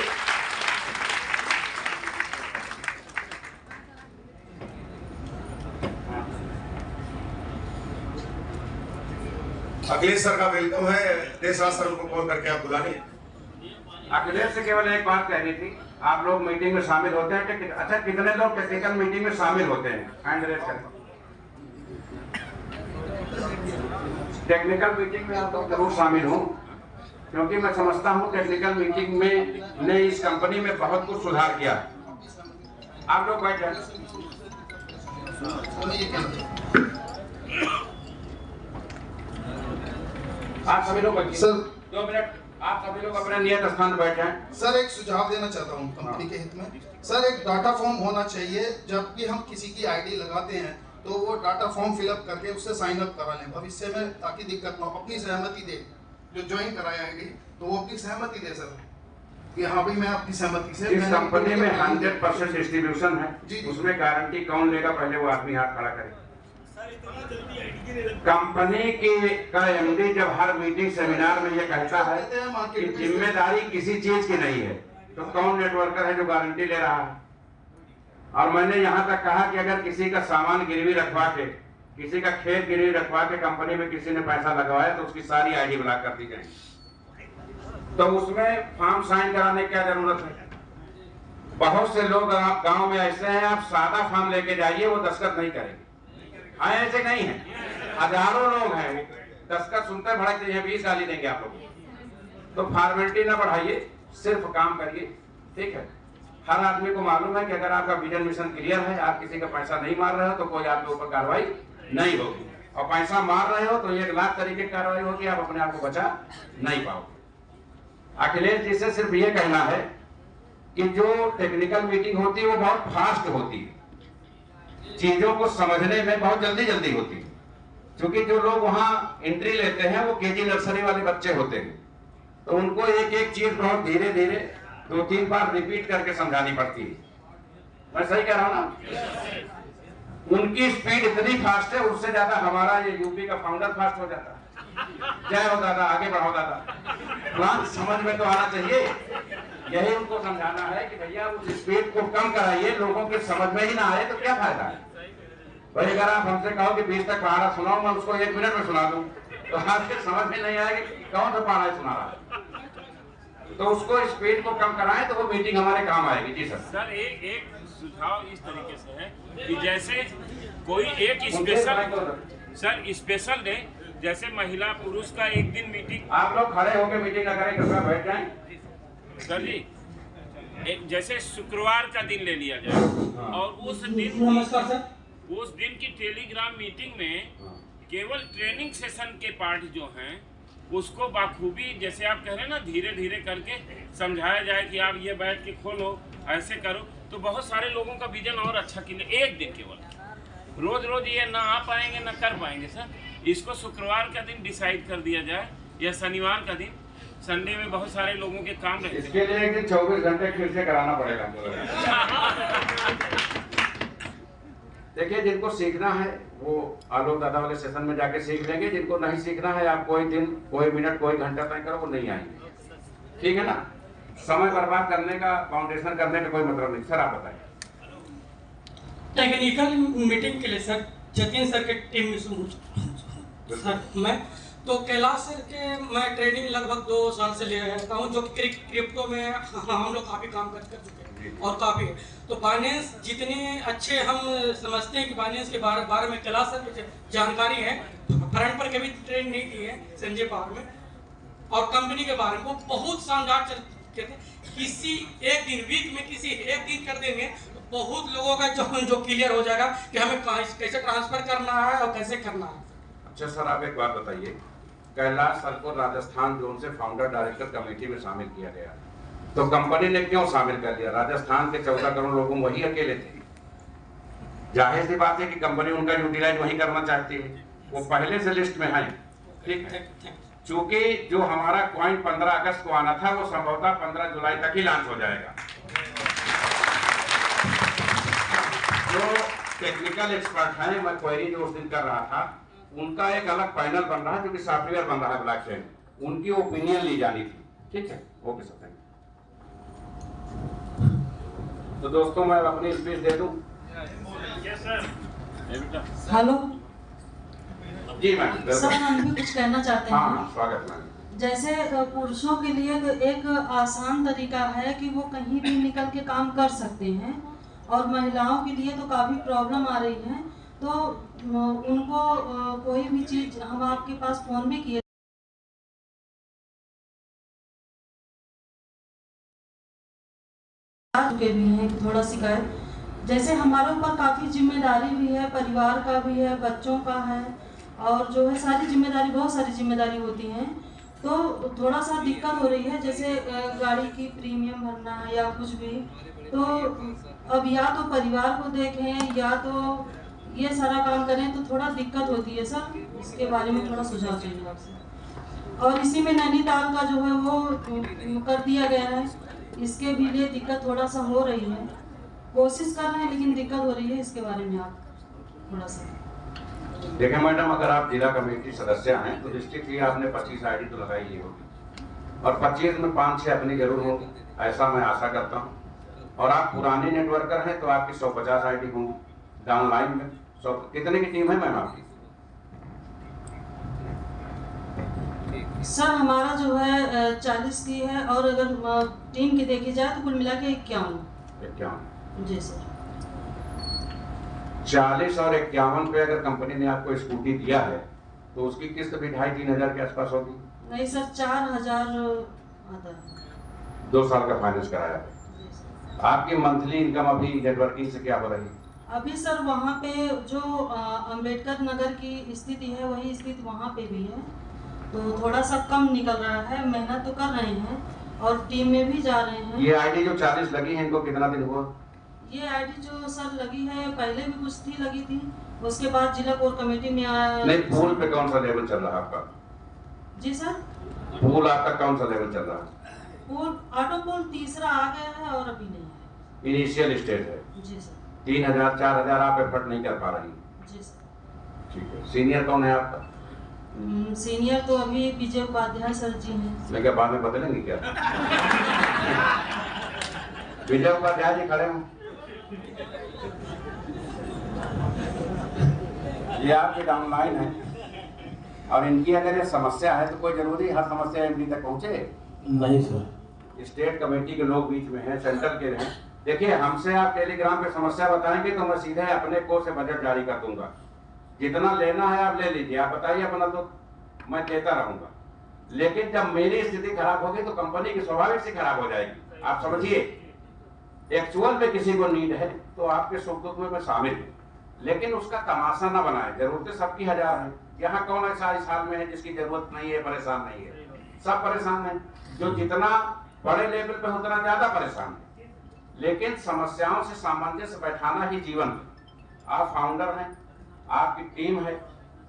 अखिलेश सर का वेलकम है। देशराज सर को कॉल करके आप बुला लें। अखिलेश से केवल एक बात कहनी थी, आप लोग मीटिंग में शामिल होते हैं? अच्छा, कितने लोग टेक्निकल मीटिंग में शामिल होते हैं? हैंड रेज करें। टेक्निकल मीटिंग में आप लोग जरूर शामिल हो, क्योंकि मैं समझता हूँ टेक्निकल मीटिंग में ने इस कंपनी में बहुत कुछ सुधार किया। आप लोग बैठ जाए। आप सभी लोग बैठिए। सर 2 मिनट, आप सभी लोग अपने नियत स्थान पर बैठ जाएं। सर एक सुझाव देना चाहता हूँ कंपनी के हित में। सर एक डाटा फॉर्म होना चाहिए, जब भी हम किसी की आईडी लगाते हैं तो वो डाटा फॉर्म फिलअप करके उससे साइन अप करा लें भविष्य में, ताकि दिक्कत ना हो। अपनी सहमति दे, जो ज्वाइन कराया आईडी तो वो अपनी सहमति दे सर कि हाँ भाई मैं अपनी सहमति से। इस कंपनी में 100% डिस्ट्रीब्यूशन है, उसमें गारंटी कौन लेगा, पहले वो आदमी हाथ खड़ा करे। कंपनी का एमडी जब हर मीटिंग सेमिनार में ये कहता है कि जिम्मेदारी किसी चीज की नहीं है, तो कौन नेटवर्कर है जो गारंटी ले रहा है। और मैंने यहाँ तक कहा कि अगर किसी का सामान गिरवी रखवा के, किसी का खेत गिरवी रखवा के कंपनी में किसी ने पैसा लगवाया तो उसकी सारी आईडी ब्लॉक कर दी जाएगी। तो उसमें फॉर्म साइन कराने की क्या जरूरत है। बहुत से लोग गांव में ऐसे हैं, आप सादा फॉर्म लेके जाइए वो दस्तखत नहीं करेंगे। हाँ ऐसे नहीं है, हजारों लोग हैं वो दस्तखत सुनते भड़कते हैं, 20 गाली देंगे आप लोग। तो फॉर्मेलिटी ना बढ़ाइए, सिर्फ काम करिए, ठीक है। हर आदमी को मालूम है कि अगर आपका विजन मिशन क्लियर है, आप किसी का पैसा नहीं मार रहे हो तो कोई आपके ऊपर कार्रवाई नहीं होगी, और पैसा मार रहे हो तो 1 लाख तरीके की कार्रवाई होगी, आप अपने आप को बचा नहीं पाओगे। अखिलेश जी से सिर्फ ये कहना है कि जो टेक्निकल मीटिंग होती है वो बहुत फास्ट होती है, चीजों को समझने में बहुत जल्दी होती है, क्योंकि जो लोग वहां एंट्री लेते हैं वो केजी नर्सरी वाले बच्चे होते हैं, तो उनको एक चीज बहुत धीरे 2-3 बार रिपीट करके समझानी पड़ती है। मैं सही कह रहा हूं ना? उनकी स्पीड इतनी फास्ट है, उससे ज्यादा हमारा ये यूपी का फाउंडर फास्ट हो जाता है। जय हो दादा, आगे बढ़ाओ दादा, प्लान समझ में तो आना चाहिए। यही उनको समझाना है कि भैया उस स्पीड को कम कराइए, लोगों के समझ में ही ना आए तो क्या फायदा है। भाई अगर आप हमसे कहो कि 20 तक पढ़ाना सुनाओ, मैं उसको 1 मिनट में सुना दूं, तो आपके समझ में नहीं आएगा कि कौन सा पढ़ा सुना रहा है। तो उसको स्पीड को कम कराएं तो वो मीटिंग हमारे काम आएगी। जी सर। सर एक सुझाव इस तरीके से है कि जैसे कोई एक स्पेशल डे, जैसे महिला पुरुष का एक दिन मीटिंग। आप लोग खड़े होकर मीटिंग ना करें, कृपया बैठ जाएं। सर जी एक जैसे शुक्रवार का दिन ले लिया जाए और उस दिन की टेलीग्राम मीटिंग में केवल ट्रेनिंग सेशन के पार्ट जो हैं उसको बाखूबी, जैसे आप कह रहे हैं ना, धीरे करके समझाया जाए कि आप ये बैठ के खोलो, ऐसे करो, तो बहुत सारे लोगों का विजन और अच्छा किले। एक दिन केवल रोज ये ना आ पाएंगे ना कर पाएंगे। सर इसको शुक्रवार का दिन डिसाइड कर दिया जाए या शनिवार का दिन, संडे में बहुत सारे लोगों के काम रहते हैं। इसके लिए एक दिन 24 घंटे फिर से कराना पड़ेगा। देखिए जिनको सीखना है वो आलोक दादा वाले सेशन में जाके सीख लेंगे, जिनको नहीं सीखना है आप कोई दिन, कोई मिनट, कोई घंटा तय करो, वो नहीं आएंगे। ठीक है ना? समय बर्बाद करने का, फाउंडेशन करने का कोई मतलब नहीं। सर आप बताएं। टेक्निकल मीटिंग के लिए सर जतिन सर के टीम में सर मैं तो कैलाश सर के मैं ट्रेनिंग लगभग 2 साल से ले रहता हूँ, जो क्रिप्टो में हम लोग काफ़ी काम कर चुके हैं और काफ़ी। तो फाइनेंस जितने अच्छे हम समझते हैं कि फाइनेंस के बारे में कैलाश सर की जानकारी है, फ्रंट पर कभी ट्रेनिंग नहीं की है संजय पावर में, और कंपनी के बारे में वो बहुत शानदार चलते थे। किसी एक दिन, वीक में किसी एक दिन कर देंगे तो बहुत लोगों का जो क्लियर हो जाएगा कि हमें कैसे ट्रांसफर करना है और कैसे करना है। अच्छा सर आप एक बात बताइए, कैलाश सर को राजस्थान जोन से फाउंडर डायरेक्टर कमेटी में शामिल किया गया, तो कंपनी ने क्यों शामिल कर दिया? राजस्थान के 14 करोड़ लोगों वही अकेले थे। जाहिर सी बात है कि कंपनी उनका यूटिलाइज वही करना चाहती है, वो पहले से लिस्ट में है। ठीक है, चूंकि जो हमारा कॉइन 15 अगस्त को आना था वो संभवतः 15 जुलाई तक ही लॉन्च हो जाएगा। जो टेक्निकल एक्सपर्ट हैं, मैं क्वेरी जो उस दिन कर रहा था, उनका एक अलग पैनल बन रहा है क्योंकि सॉफ्टवेयर बन रहा है ब्लॉकचेन, उनकी ओपिनियन ली जानी थी। ठीक है, ओके सर, थैंक यू। तो दोस्तों मैं अपनी स्पीच दे दूं। हेलो जी मैम। सर हम भी कुछ कहना चाहते हैं। हाँ स्वागत मैम। जैसे पुरुषों के लिए एक आसान तरीका है कि वो कहीं भी निकल के काम कर सकते हैं, और महिलाओं के लिए तो काफ़ी प्रॉब्लम आ रही है, तो उनको कोई भी चीज़ हम आपके पास फ़ोन भी किए चुके भी हैं कि थोड़ा शिकायत, जैसे हमारे ऊपर काफ़ी जिम्मेदारी भी है, परिवार का भी है, बच्चों का है, और जो है सारी जिम्मेदारी, बहुत सारी जिम्मेदारी होती हैं, तो थोड़ा सा दिक्कत हो रही है। जैसे गाड़ी की प्रीमियम भरना है या कुछ भी, तो अब या तो परिवार को देखें या तो ये सारा काम करें, तो थोड़ा दिक्कत होती है सर। इसके बारे में थोड़ा सुझाव चाहिए आपसे। और इसी में नैनीताल का जो है वो कर दिया गया है, इसके भी लिए दिक्कत थोड़ा सा हो रही है, कोशिश कर रहे हैं लेकिन दिक्कत हो रही है। इसके बारे में आप थोड़ा सा देखिए मैडम, अगर आप जिला कमेटी सदस्य हैं तो डिस्ट्रिक्ट की आपने 25 आईडी तो लगाई ही होगी, और 25 में 5-6 अपनी जरूर होगी, ऐसा मैं आशा करता हूँ। और आप पुराने नेटवर्कर हैं तो आपकी 150 आईडी होंगी डाउनलाइन में। कितने की टीम है मैम आपकी? सर हमारा जो है 40 की है, और अगर टीम की देखी जाए तो कुल मिला के 51। जी सर। 40 और 51 पे अगर कंपनी ने आपको स्कूटी दिया है तो उसकी किस्त भी 2,500-3 हज़ार के आसपास होगी? नहीं सर, 4,000 आता है। 2 साल का फाइनेंस कराया है। आपकी मंथली इनकम अभी नेटवर्किंग से क्या हो रही है? अभी सर वहाँ पे जो अंबेडकर नगर की स्थिति है वही स्थिति वहाँ पे भी है, तो थोड़ा सा कम निकल रहा है। मेहनत तो कर रहे हैं और टीम में भी जा रहे हैं। ये आईडी जो 40 लगी है इनको कितना दिन हुआ? ये आईडी जो सर लगी है, पहले भी कुछ थी लगी थी, उसके बाद जिला कोर कमेटी में आया। नहीं, पूल पे कौन सा लेवल चल रहा है आपका? जी सर। पूल आपका कौन सा लेवल चल रहा है? पूल ऑटो पूल तीसरा आ गया है और अभी नहीं है। इनिशियल स्टेज है। जी सर। 3,000-4,000 आप एफर्ट नहीं कर पा रही? जी सर। ठीक है। सीनियर कौन है आपका? सीनियर तो अभी विजय उपाध्याय सर जी हैं। लेकिन बाद में बदलेंगे क्या? विजय उपाध्याय जी खड़े हों। ये आपकी डाउनलाइन है, और इनकी अगर ये समस्या है तो कोई जरूरी हर समस्या एमडी तक पहुंचे? नहीं सर। स्टेट कमेटी के लोग बीच में हैं, सेंटर के हैं। देखिए, हमसे आप टेलीग्राम पे समस्या बताएंगे तो मैं सीधे अपने कोष से बजट जारी कर दूंगा। जितना लेना है आप ले लीजिए, आप बताइए अपना, तो मैं देता रहूंगा। लेकिन जब मेरी स्थिति खराब होगी तो कंपनी की स्वाभाविक से खराब हो जाएगी। आप समझिए, एक्चुअल में किसी को नीड है तो आपके सुख दुख में मैं शामिल हूँ, लेकिन उसका तमाशा ना बनाए। जरूरतें सबकी 1000 हैं। यहाँ कौन ऐसा इस हाल में है जिसकी जरूरत नहीं है, परेशान नहीं है? सब परेशान है। जो जितना बड़े लेवल पे उतना ज्यादा परेशान है। लेकिन समस्याओं से सामंजस्य बैठाना ही जीवन है। आप फाउंडर हैं, आपकी टीम है,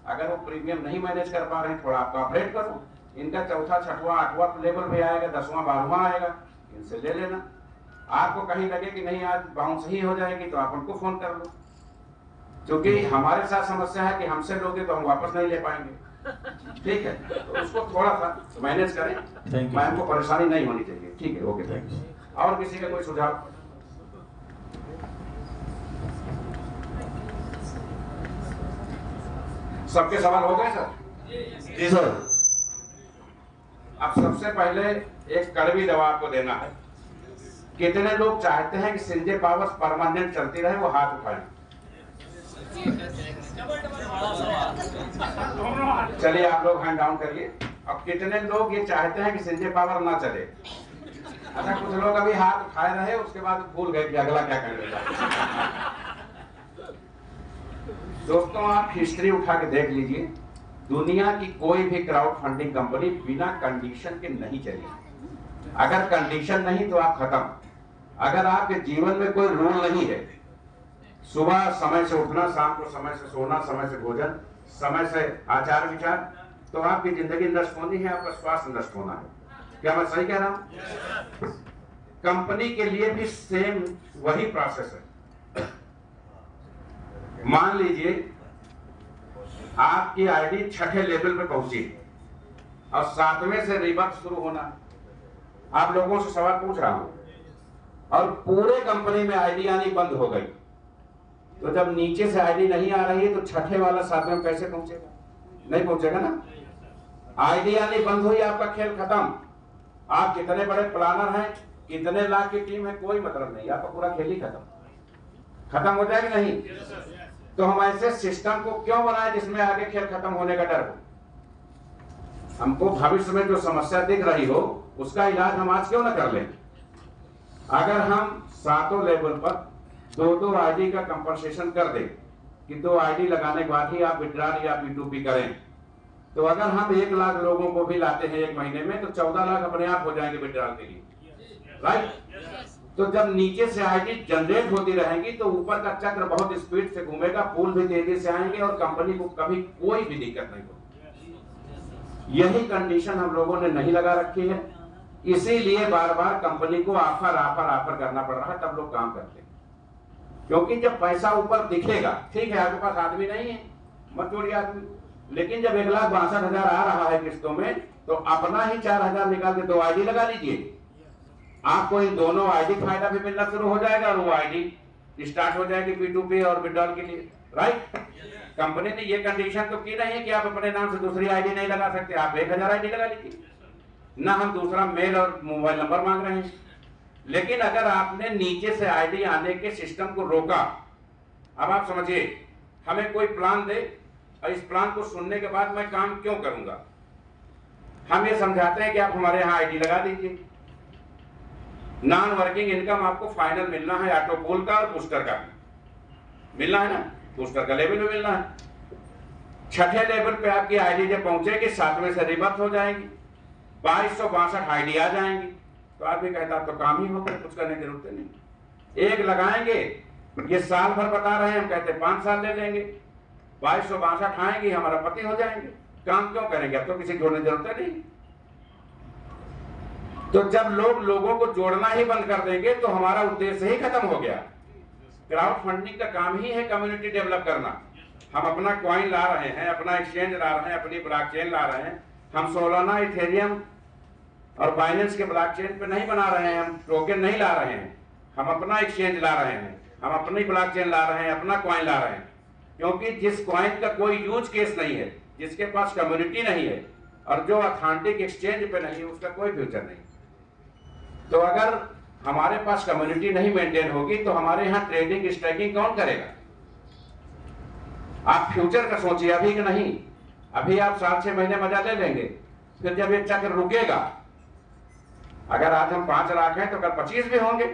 अगर वो प्रीमियम नहीं मैनेज कर पा रहे हैं, थोड़ा आपको अपडेट करो। इनका 4था, 6वां, 8वां लेवल भी आएगा, 10वां, 12वां आएगा, इनसे ले लेना। आपको कहीं लगे कि नहीं आज बाउंस ही हो जाएगी तो आप उनको फोन कर लो, क्योंकि हमारे साथ समस्या है कि हमसे लोगे तो हम वापस नहीं ले पाएंगे। ठीक है, तो उसको थोड़ा सा मैनेज करें, मैम को परेशानी नहीं होनी चाहिए। ठीक है, ओके, थैंक यू। और किसी का कोई सुझाव? सबके सवाल हो गए सर? जी सर। अब सबसे पहले एक कड़वी दवा आपको देना है। कितने लोग चाहते हैं कि संजय पावर्स परमानेंट चलती रहे? वो हाथ उठाएं। चलिए, आप लोग हैंड डाउन करिए। अब कितने लोग ये चाहते हैं कि संजय पावर ना चले? अच्छा, कुछ लोग अभी हाथ उठाए रहे, उसके बाद भूल गए कि अगला क्या करेगा। दोस्तों, आप हिस्ट्री उठा के देख लीजिए, दुनिया की कोई भी क्राउड फंडिंग कंपनी बिना कंडीशन के नहीं चलेगी। अगर कंडीशन नहीं तो आप खत्म। अगर आपके जीवन में कोई रूल नहीं है, सुबह समय से उठना, शाम को समय से सोना, समय से भोजन, समय से आचार विचार, तो आपकी जिंदगी नष्ट होनी है, आपका स्वास्थ्य नष्ट होना है। क्या मैं सही कह रहा हूं? कंपनी के लिए भी सेम वही प्रोसेस है। मान लीजिए आपकी आईडी 6ठे लेवल पे पहुंची और 7वें से रिवर्स शुरू होना। आप लोगों से सवाल पूछ रहा हूं, और पूरे कंपनी में आईडी आनी बंद हो गई, तो जब नीचे से आईडी नहीं आ रही है तो 6ठे वाला 7वें में कैसे पहुंचेगा? नहीं पहुंचेगा ना। आईडी आनी बंद हुई, आपका खेल खत्म। आप कितने बड़े प्लानर हैं, कितने लाख की टीम है, कोई मतलब नहीं, आपका पूरा खेल ही खत्म हो जाएगा। नहीं तो हम ऐसे सिस्टम को क्यों बनाए जिसमें आगे खेल खत्म होने का डर हो? हमको भविष्य में जो समस्या दिख रही हो उसका इलाज हम आज क्यों ना कर लें? अगर हम सातों लेवल पर 2-2 आईडी का कंपनसेशन कर दें कि 2 आईडी लगाने के बाद ही आप विड्रॉल या P2P करें, तो अगर हम 1 लाख लोगों को भी लाते हैं 1 महीने में, तो 14 लाख अपने आप हो जाएंगे विड्रॉल के लिए, राइट। तो जब नीचे से आईडी जनरेट होती रहेंगी तो ऊपर का चक्र बहुत स्पीड से घूमेगा, पूल भी तेजी से आएंगे और कंपनी को कभी कोई भी दिक्कत नहीं होगी। यही कंडीशन हम लोगों ने नहीं लगा रखी है, इसीलिए बार बार कंपनी को ऑफर करना पड़ रहा है, तब लोग काम करते हैं। क्योंकि जब पैसा ऊपर दिखेगा, ठीक है आपके पास आदमी नहीं है, मत जोड़िए आदमी, लेकिन जब 1,62,000 आ रहा है किस्तों में, तो अपना ही 4,000 निकाल के 2 आईडी लगा लीजिए, आपको इन दोनों आईडी फायदा भी मिलना शुरू हो जाएगा और वो आईडी स्टार्ट हो जाएगी P2P और विड्रॉल के लिए, राइट। कंपनी ने ये कंडीशन तो की नहीं है कि आप अपने नाम से दूसरी आईडी नहीं लगा सकते, आप 1,000 आईडी लगा लीजिए ना, हम दूसरा मेल और मोबाइल नंबर मांग रहे हैं। लेकिन अगर आपने नीचे से आईडी आने के सिस्टम को रोका, अब आप समझिए हमें कोई प्लान दे और इस प्लान को सुनने के बाद मैं काम क्यों करूंगा, हम ये समझाते हैं कि आप हमारे यहाँ आईडी लगा दीजिए, नॉन वर्किंग इनकम आपको फाइनल मिलना है ऑटो पोल का और बूस्टर का मिलना है ना, बूस्टर का लेवल भी मिलना है। 6ठे लेवल पे आपकी आईडी जब पहुंचेगी 7वें से रिवर्स हो जाएगी, 2262 आईडी आ जाएंगी, तो आदमी कहता तो काम ही होगा, कुछ करने की जरूरत नहीं। एक लगाएंगे, ये साल भर बता रहे हैं, हम कहते 5 साल ले लेंगे, 2262 आएंगी, हमारा पति हो जाएंगे, काम क्यों करेंगे, अब तो किसी जोड़ने की जरूरत नहीं। तो जब लोगों को जोड़ना ही बंद कर देंगे तो हमारा उद्देश्य ही खत्म हो गया। क्राउड फंडिंग का काम ही है कम्युनिटी डेवलप करना। हम अपना कॉइन ला रहे हैं, अपना एक्सचेंज ला रहे हैं, अपनी ब्लॉकचेन ला रहे हैं, हम सोलाना, इथेरियम और बाइनेंस के ब्लॉकचेन पे नहीं बना रहे हैं, हम टोकन नहीं ला रहे हैं, हम अपना एक्सचेंज ला रहे हैं, हम अपनी ब्लॉकचेन ला रहे हैं, अपना कॉइन ला रहे हैं। क्योंकि जिस कॉइन का कोई यूज केस नहीं है, जिसके पास कम्युनिटी नहीं है और जो ऑथेंटिक एक्सचेंज पे नहीं है, उसका कोई फ्यूचर नहीं। तो अगर हमारे पास कम्युनिटी नहीं मेंटेन होगी तो हमारे यहाँ ट्रेडिंग स्ट्राइकिंग कौन करेगा। आप फ्यूचर का सोचिए, अभी कि नहीं, अभी आप 7-6 महीने मजा ले लेंगे, फिर जब ये चक्र रुकेगा, अगर आज हम 5 लाख हैं तो कल 25 भी होंगे,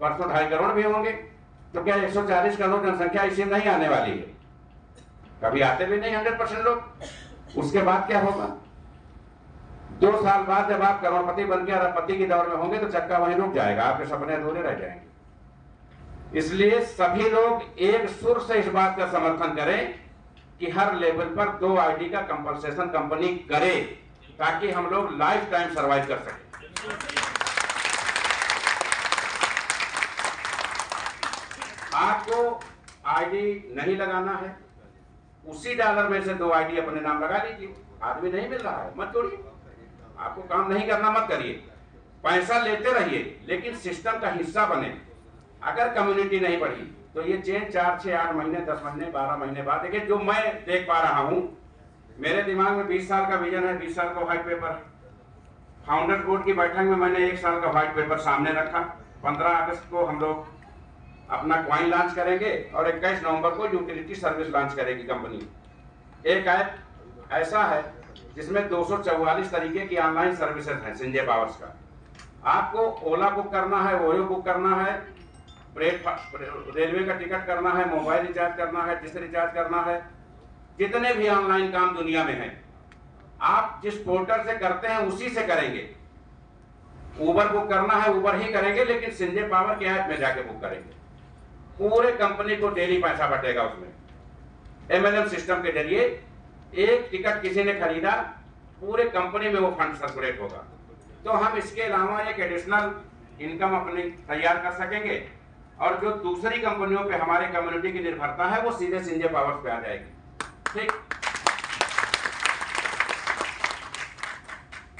परसों 2.5 करोड़ भी होंगे, तो क्या 140 करोड़ जनसंख्या इसी नहीं आने वाली है, कभी आते भी नहीं 100% लोग। उसके बाद क्या होगा, 2 साल बाद जब आप करोड़पति बन के अरबपति की दौड़ में होंगे तो चक्का वहीं रुक जाएगा, आपके सपने अधूरे रह जाएंगे। इसलिए सभी लोग एक सुर से इस बात का समर्थन करें कि हर लेवल पर 2 आईडी का कंपनसेशन कंपनी करे, ताकि हम लोग लाइफ टाइम सर्वाइव कर सकें। आपको आईडी नहीं लगाना है, उसी डॉलर में से 2 आईडी अपने नाम लगा लीजिए, आदमी नहीं मिल रहा है मत जोड़िए, आपको काम नहीं करना मत करिए, पैसा लेते रहिए, लेकिन सिस्टम का हिस्सा बने। अगर कम्युनिटी नहीं बढ़ी तो ये चेंज 4, 6, 8 महीने, 10 महीने, 12 महीने बाद देखिए। जो मैं देख पा रहा हूं, मेरे दिमाग में 20 साल का विजन है, 20 साल का व्हाइट पेपर। फाउंडर बोर्ड की बैठक में मैंने 1 साल का व्हाइट पेपर सामने रखा। 15 अगस्त को हम लोग अपना कॉइन लॉन्च करेंगे और 21 नवंबर को यूटिलिटी सर्विस लॉन्च करेगी कंपनी। एक ऐप ऐसा है जिसमें 244 तरीके की ऑनलाइन सर्विसेज हैं संजय पावर्स का। आपको ओला बुक करना है, ओयो बुक करना है, रेलवे का टिकट करना है, मोबाइल रिचार्ज करना है, डिश रिचार्ज करना है, जितने भी ऑनलाइन काम दुनिया में हैं, आप जिस पोर्टल से करते हैं उसी से करेंगे। उबर बुक करना है, उबर ही करेंगे, लेकिन संजय पावर के ऐप में जाके बुक करेंगे। पूरे कंपनी को डेली पैसा बटेगा उसमें। MLM सिस्टम के जरिए एक टिकट किसी ने खरीदा, पूरे कंपनी में वो फंड सर्कुलेट होगा। तो हम इसके अलावा एक एडिशनल इनकम अपनी तैयार कर सकेंगे और जो दूसरी कंपनियों पे हमारे कम्युनिटी की निर्भरता है वो सीधे संजय पावर्स पे आ जाएगी। ठीक,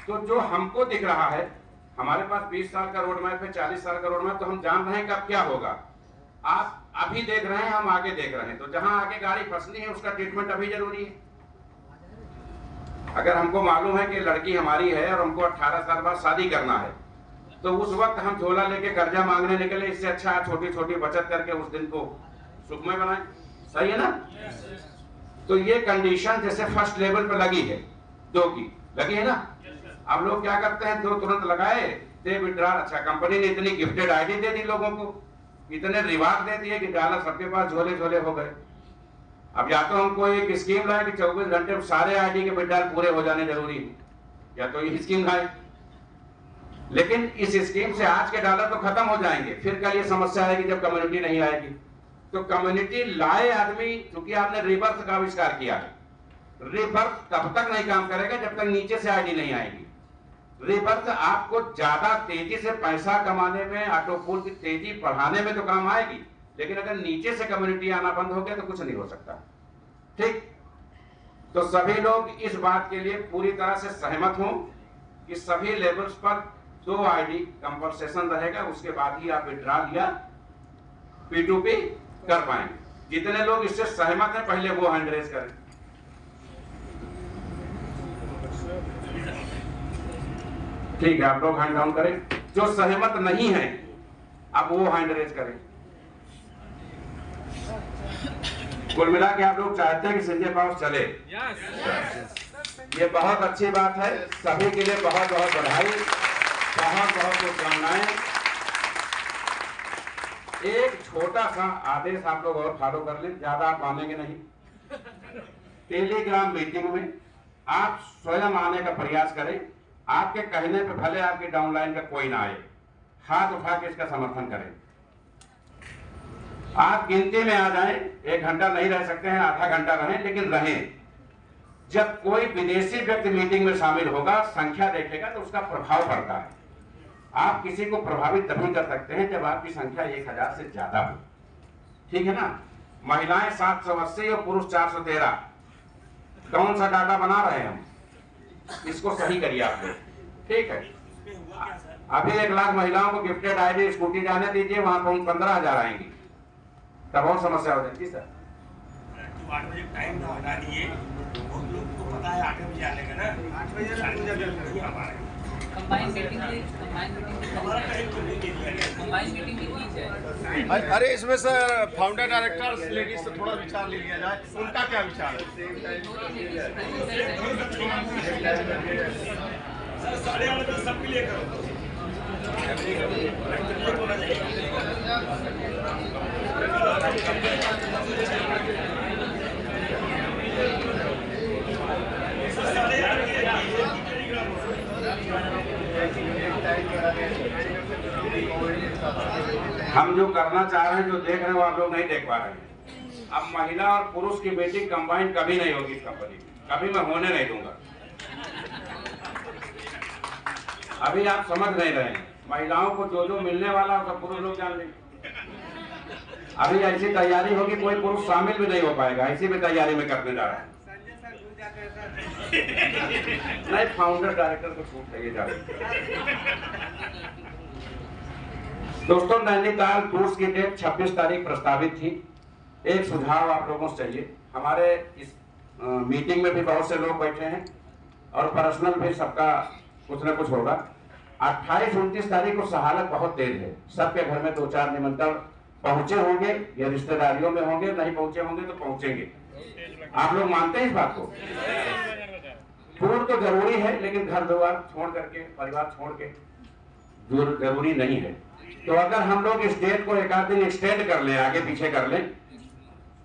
तो जो हमको दिख रहा है, हमारे पास 20 साल का रोड मैप है, 40 साल का रोड मैप, तो हम जान रहे हैं कब क्या होगा। आप अभी देख रहे हैं, हम आगे देख रहे हैं। तो जहां आगे गाड़ी फंसनी है उसका ट्रीटमेंट अभी जरूरी है। अगर हमको मालूम है कि लड़की हमारी है और हमको 18 साल बाद शादी करना है, तो उस वक्त हम झोला लेके कर्जा मांगने निकले, इससे अच्छा छोटी छोटी बचत करके उस दिन को सुखमय बनाएं। सही है ना? तो ये कंडीशन जैसे फर्स्ट लेवल पे लगी है, 2 की लगी है ना। अब लोग क्या करते हैं, 2 तुरंत लगाए, दे विड्रॉल। अच्छा, कंपनी ने इतनी गिफ्टेड आईडी दे दी लोगों को, इतने रिवार्ड दे दिए कि डाला सबके पास झोले झोले हो गए। अब या तो हमको एक स्कीम लाए कि 24 घंटे में सारे आईडी के विड्रॉल पूरे हो जाने जरूरी है, या तो ये स्कीम लाए। लेकिन इस स्कीम से आज के डॉलर तो खत्म हो जाएंगे, फिर कल ये समस्या आएगी जब कम्युनिटी नहीं आएगी। तो कम्युनिटी लाए आदमी, क्योंकि आपने रिवर्स का आविष्कार किया है, रिवर्स तब तक नहीं काम करेगा जब तक नीचे से आईडी नहीं आएगी। रिवर्स आपको ज्यादा तेजी से पैसा कमाने में, ऑटो पूल की तेजी बढ़ाने में तो काम आएगी, लेकिन अगर नीचे से कम्युनिटी आना बंद हो गया तो कुछ नहीं हो सकता। ठीक, तो सभी लोग इस बात के लिए पूरी तरह से सहमत हों कि सभी लेवल्स पर 2 आईडी कंपनसेशन रहेगा, उसके बाद ही आप विड्रॉल या P2P कर पाएंगे। जितने लोग इससे सहमत हैं पहले वो हैंड रेज करें। ठीक है, आप लोग हैंड डाउन करें। जो सहमत नहीं है अब वो हैंड रेज करें। कुल मिला के आप लोग चाहते हैं कि संजय पावर चले। ये बहुत अच्छी बात है, सभी के लिए बहुत बहुत बधाई, बहुत बहुत शुभकामनाएं। एक छोटा सा आदेश आप लोग और फॉलो कर लें, ज्यादा आप मानेंगे नहीं। टेलीग्राम मीटिंग में आप स्वयं आने का प्रयास करें। आपके कहने पे भले आपके डाउनलाइन का कोई ना आए, हाथ उठा के इसका समर्थन करें। आप गिनती में आ जाएं, 1 घंटा नहीं रह सकते हैं, आधा घंटा रहें, लेकिन रहें। जब कोई विदेशी व्यक्ति मीटिंग में शामिल होगा, संख्या देखेगा तो उसका प्रभाव पड़ता है। आप किसी को प्रभावित तभी कर सकते हैं जब आपकी संख्या 1000 से ज्यादा हो। ठीक है ना? महिलाएं 780 और पुरुष 413। कौन सा डाटा बना रहे हैं हम? इसको सही करिए आप लोग। ठीक है, अभी 1 लाख महिलाओं को गिफ्टेड आईडी स्कूटी जाने दीजिए, वहां पर 15,000 आएंगी, तब और समस्या हो जाएगी। सर 8 बजे टाइम बता दिए, बहुत लोग को पता है 8 बजे आने का ना, 8 बजे नहीं आ पा रहे। कंबाइन मीटिंग हमारा टाइम तो नहीं दिया गया, कंबाइन मीटिंग की जाए। अरे इसमें सर फाउंडर डायरेक्टर लेडीज से थोड़ा विचार ले लिया जाए, उनका क्या विचार है? सर 8:30 बजे सबके लिए करो। हम जो करना चाह रहे हैं, जो देख रहे हैं, वो आप लोग नहीं देख पा रहे हैं। अब महिला और पुरुष की मीटिंग कंबाइन कभी नहीं होगी इस कंपनी में, कभी मैं होने नहीं दूंगा। अभी आप समझ नहीं रहे हैं, महिलाओं को जो जो मिलने वाला है सब पुरुष लोग जान लेंगे। अभी ऐसी तैयारी होगी कोई पुरुष शामिल भी नहीं हो पाएगा, ऐसी भी तैयारी में करने जा रहा है। नहीं, फाउंडर डायरेक्टर को छूट चाहिए जा रही। दोस्तों, नैनीताल टूर्स की डेट 26 तारीख प्रस्तावित थी। एक सुझाव आप लोगों से चाहिए। हमारे इस मीटिंग में भी बहुत से लोग बैठे हैं और पर्सनल भी सबका कुछ न कुछ होगा। 28-29 तारीख को सहालत बहुत तेज है, सबके घर में 2-4 निमंत्रण पहुंचे होंगे या रिश्तेदारियों में होंगे, नहीं पहुंचे होंगे तो पहुंचेंगे। आप लोग मानते हैं इस बात को? टूर तो जरूरी है, लेकिन घर द्वार छोड़ करके, परिवार छोड़ के जरूरी नहीं है। तो अगर हम लोग इस डेट को 1 आध दिन एक्सटेंड कर लें, आगे पीछे कर लें,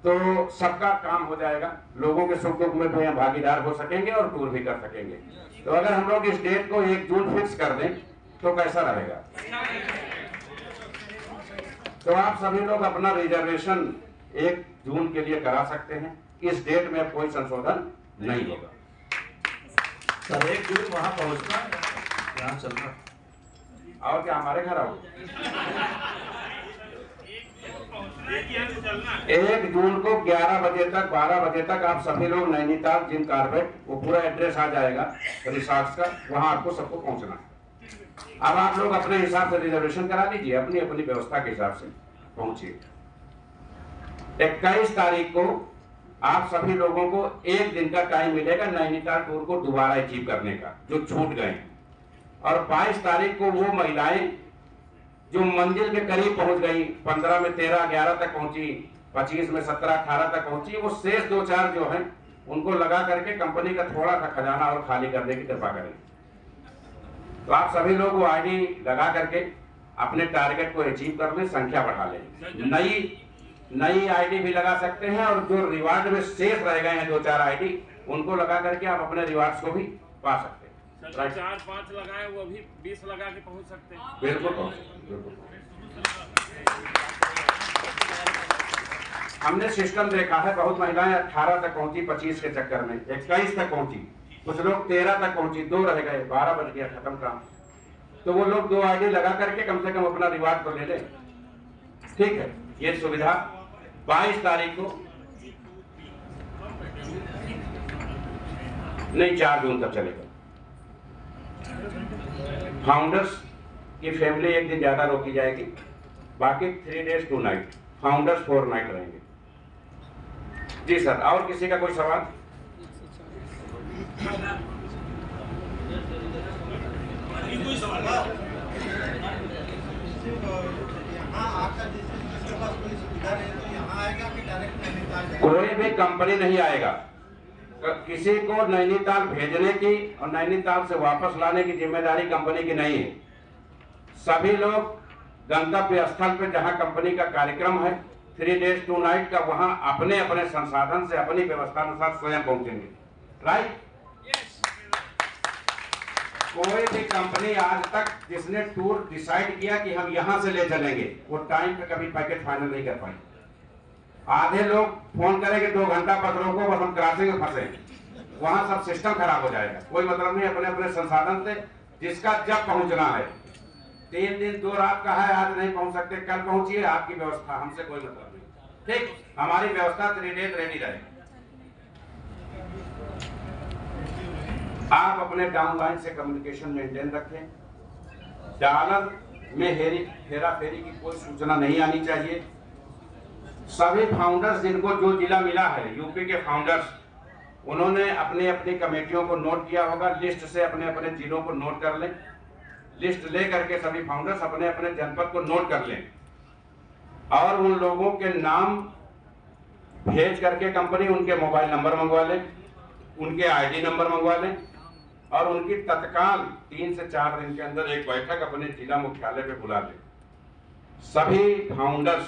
तो सबका काम हो जाएगा। लोगों के सुख दुख में भी हम भागीदार हो सकेंगे और टूर भी कर सकेंगे। तो अगर हम लोग इस डेट को 1 जून फिक्स कर दें तो कैसा रहेगा? तो आप सभी लोग अपना रिजर्वेशन 1 जून के लिए करा सकते हैं। इस डेट में कोई संशोधन नहीं होगा। सर 1 जून वहां पहुंचना यहाँ चलना, और क्या हमारे घर आओ? 1 जून को 11 बजे तक, 12 बजे तक आप सभी लोग नैनीताल जिम कारपेट, वो पूरा एड्रेस आ जाएगा रिसॉर्ट्स का, वहां आपको सबको पहुंचना है। अब आप लोग अपने हिसाब से रिजर्वेशन करा लीजिए, अपनी अपनी व्यवस्था के हिसाब से पहुंचिए। 21 तारीख को आप सभी लोगों को 1 दिन का टाइम मिलेगा नैनीताल टूर को दोबारा अचीव करने का, जो छूट गए। और 22 तारीख को वो महिलाएं जो मंजिल के करीब पहुंच गई, 15 में 13, 11 तक पहुंची, 25 में 17, 18 तक पहुंची, वो शेष 2-4 जो हैं उनको लगा करके कंपनी का थोड़ा सा खजाना और खाली करने की कृपा करें। तो आप सभी लोग वो आईडी लगा करके अपने टारगेट को अचीव कर लें, संख्या बढ़ा लें। नई आईडी भी लगा सकते हैं और जो रिवार्ड में शेष रह गए हैं 2-4 आईडी उनको लगा करके आप अपने रिवार्ड्स को भी पा सकते हैं। सर 4-5 लगाए वो भी 20 लगा के पहुंच सकते हैं। बिल्कुल। हमने सिस्टम देखा है, बहुत महिलाएं 18 तक पहुंची 25 के चक्कर में, 21 तक पहुंची, कुछ लोग 13 तक पहुंची, 2 रह गए, 12 बज गया, खत्म काम। तो वो लोग 2 आईडी लगा करके कम से कम अपना रिवार्ड तो ले ले। ठीक है, ये सुविधा 22 तारीख को नहीं 4 जून तक चलेगा। फाउंडर्स की फैमिली एक दिन ज्यादा रोकी जाएगी, बाकी 3 days 2 night, फाउंडर्स 4 night रहेंगे। जी सर, और किसी का कोई सवाल? कोई सवाल? कोई भी कंपनी नहीं आएगा, किसी को नैनीताल भेजने की और नैनीताल से वापस लाने की जिम्मेदारी कंपनी की नहीं है। सभी लोग गंतव्य स्थल पे जहां कंपनी का कार्यक्रम है 3 days 2 night का, वहां अपने अपने संसाधन से अपनी व्यवस्था अनुसार स्वयं पहुंचेंगे। राइट? कोई भी कंपनी आज तक जिसने टूर डिसाइड किया कि हम यहां से ले चलेंगे, वो टाइम पे कभी पैकेज फाइनल नहीं कर पाए। आधे लोग फोन करेंगे 2 घंटा पत्रों को, बस हम क्रॉसिंग में फंसे, वहां सब सिस्टम खराब हो जाएगा। कोई मतलब नहीं, अपने अपने संसाधन से जिसका जब पहुंचना है, 3 दिन 2 रात का है, आज नहीं पहुंच सकते, कल पहुंचिए, आपकी व्यवस्था, हमसे कोई मतलब नहीं। ठीक, हमारी व्यवस्था 3 days रेडी रहे। आप अपने डाउनलाइन से कम्युनिकेशन मेंटेन रखें। डॉलर में हेरा फेरी की कोई सूचना नहीं आनी चाहिए। सभी फाउंडर्स जिनको जो जिला मिला है, यूपी के फाउंडर्स, उन्होंने अपनी अपनी कमेटियों को नोट किया होगा, लिस्ट से अपने अपने जिलों को नोट कर लें। लिस्ट ले करके सभी फाउंडर्स अपने अपने जनपद को नोट कर लें और उन लोगों के नाम भेज करके कंपनी उनके मोबाइल नंबर मंगवा ले, उनके आईडी नंबर मंगवा ले और उनकी तत्काल 3 से 4 दिन के अंदर एक बैठक अपने जिला मुख्यालय पे बुला ले। सभी फाउंडर्स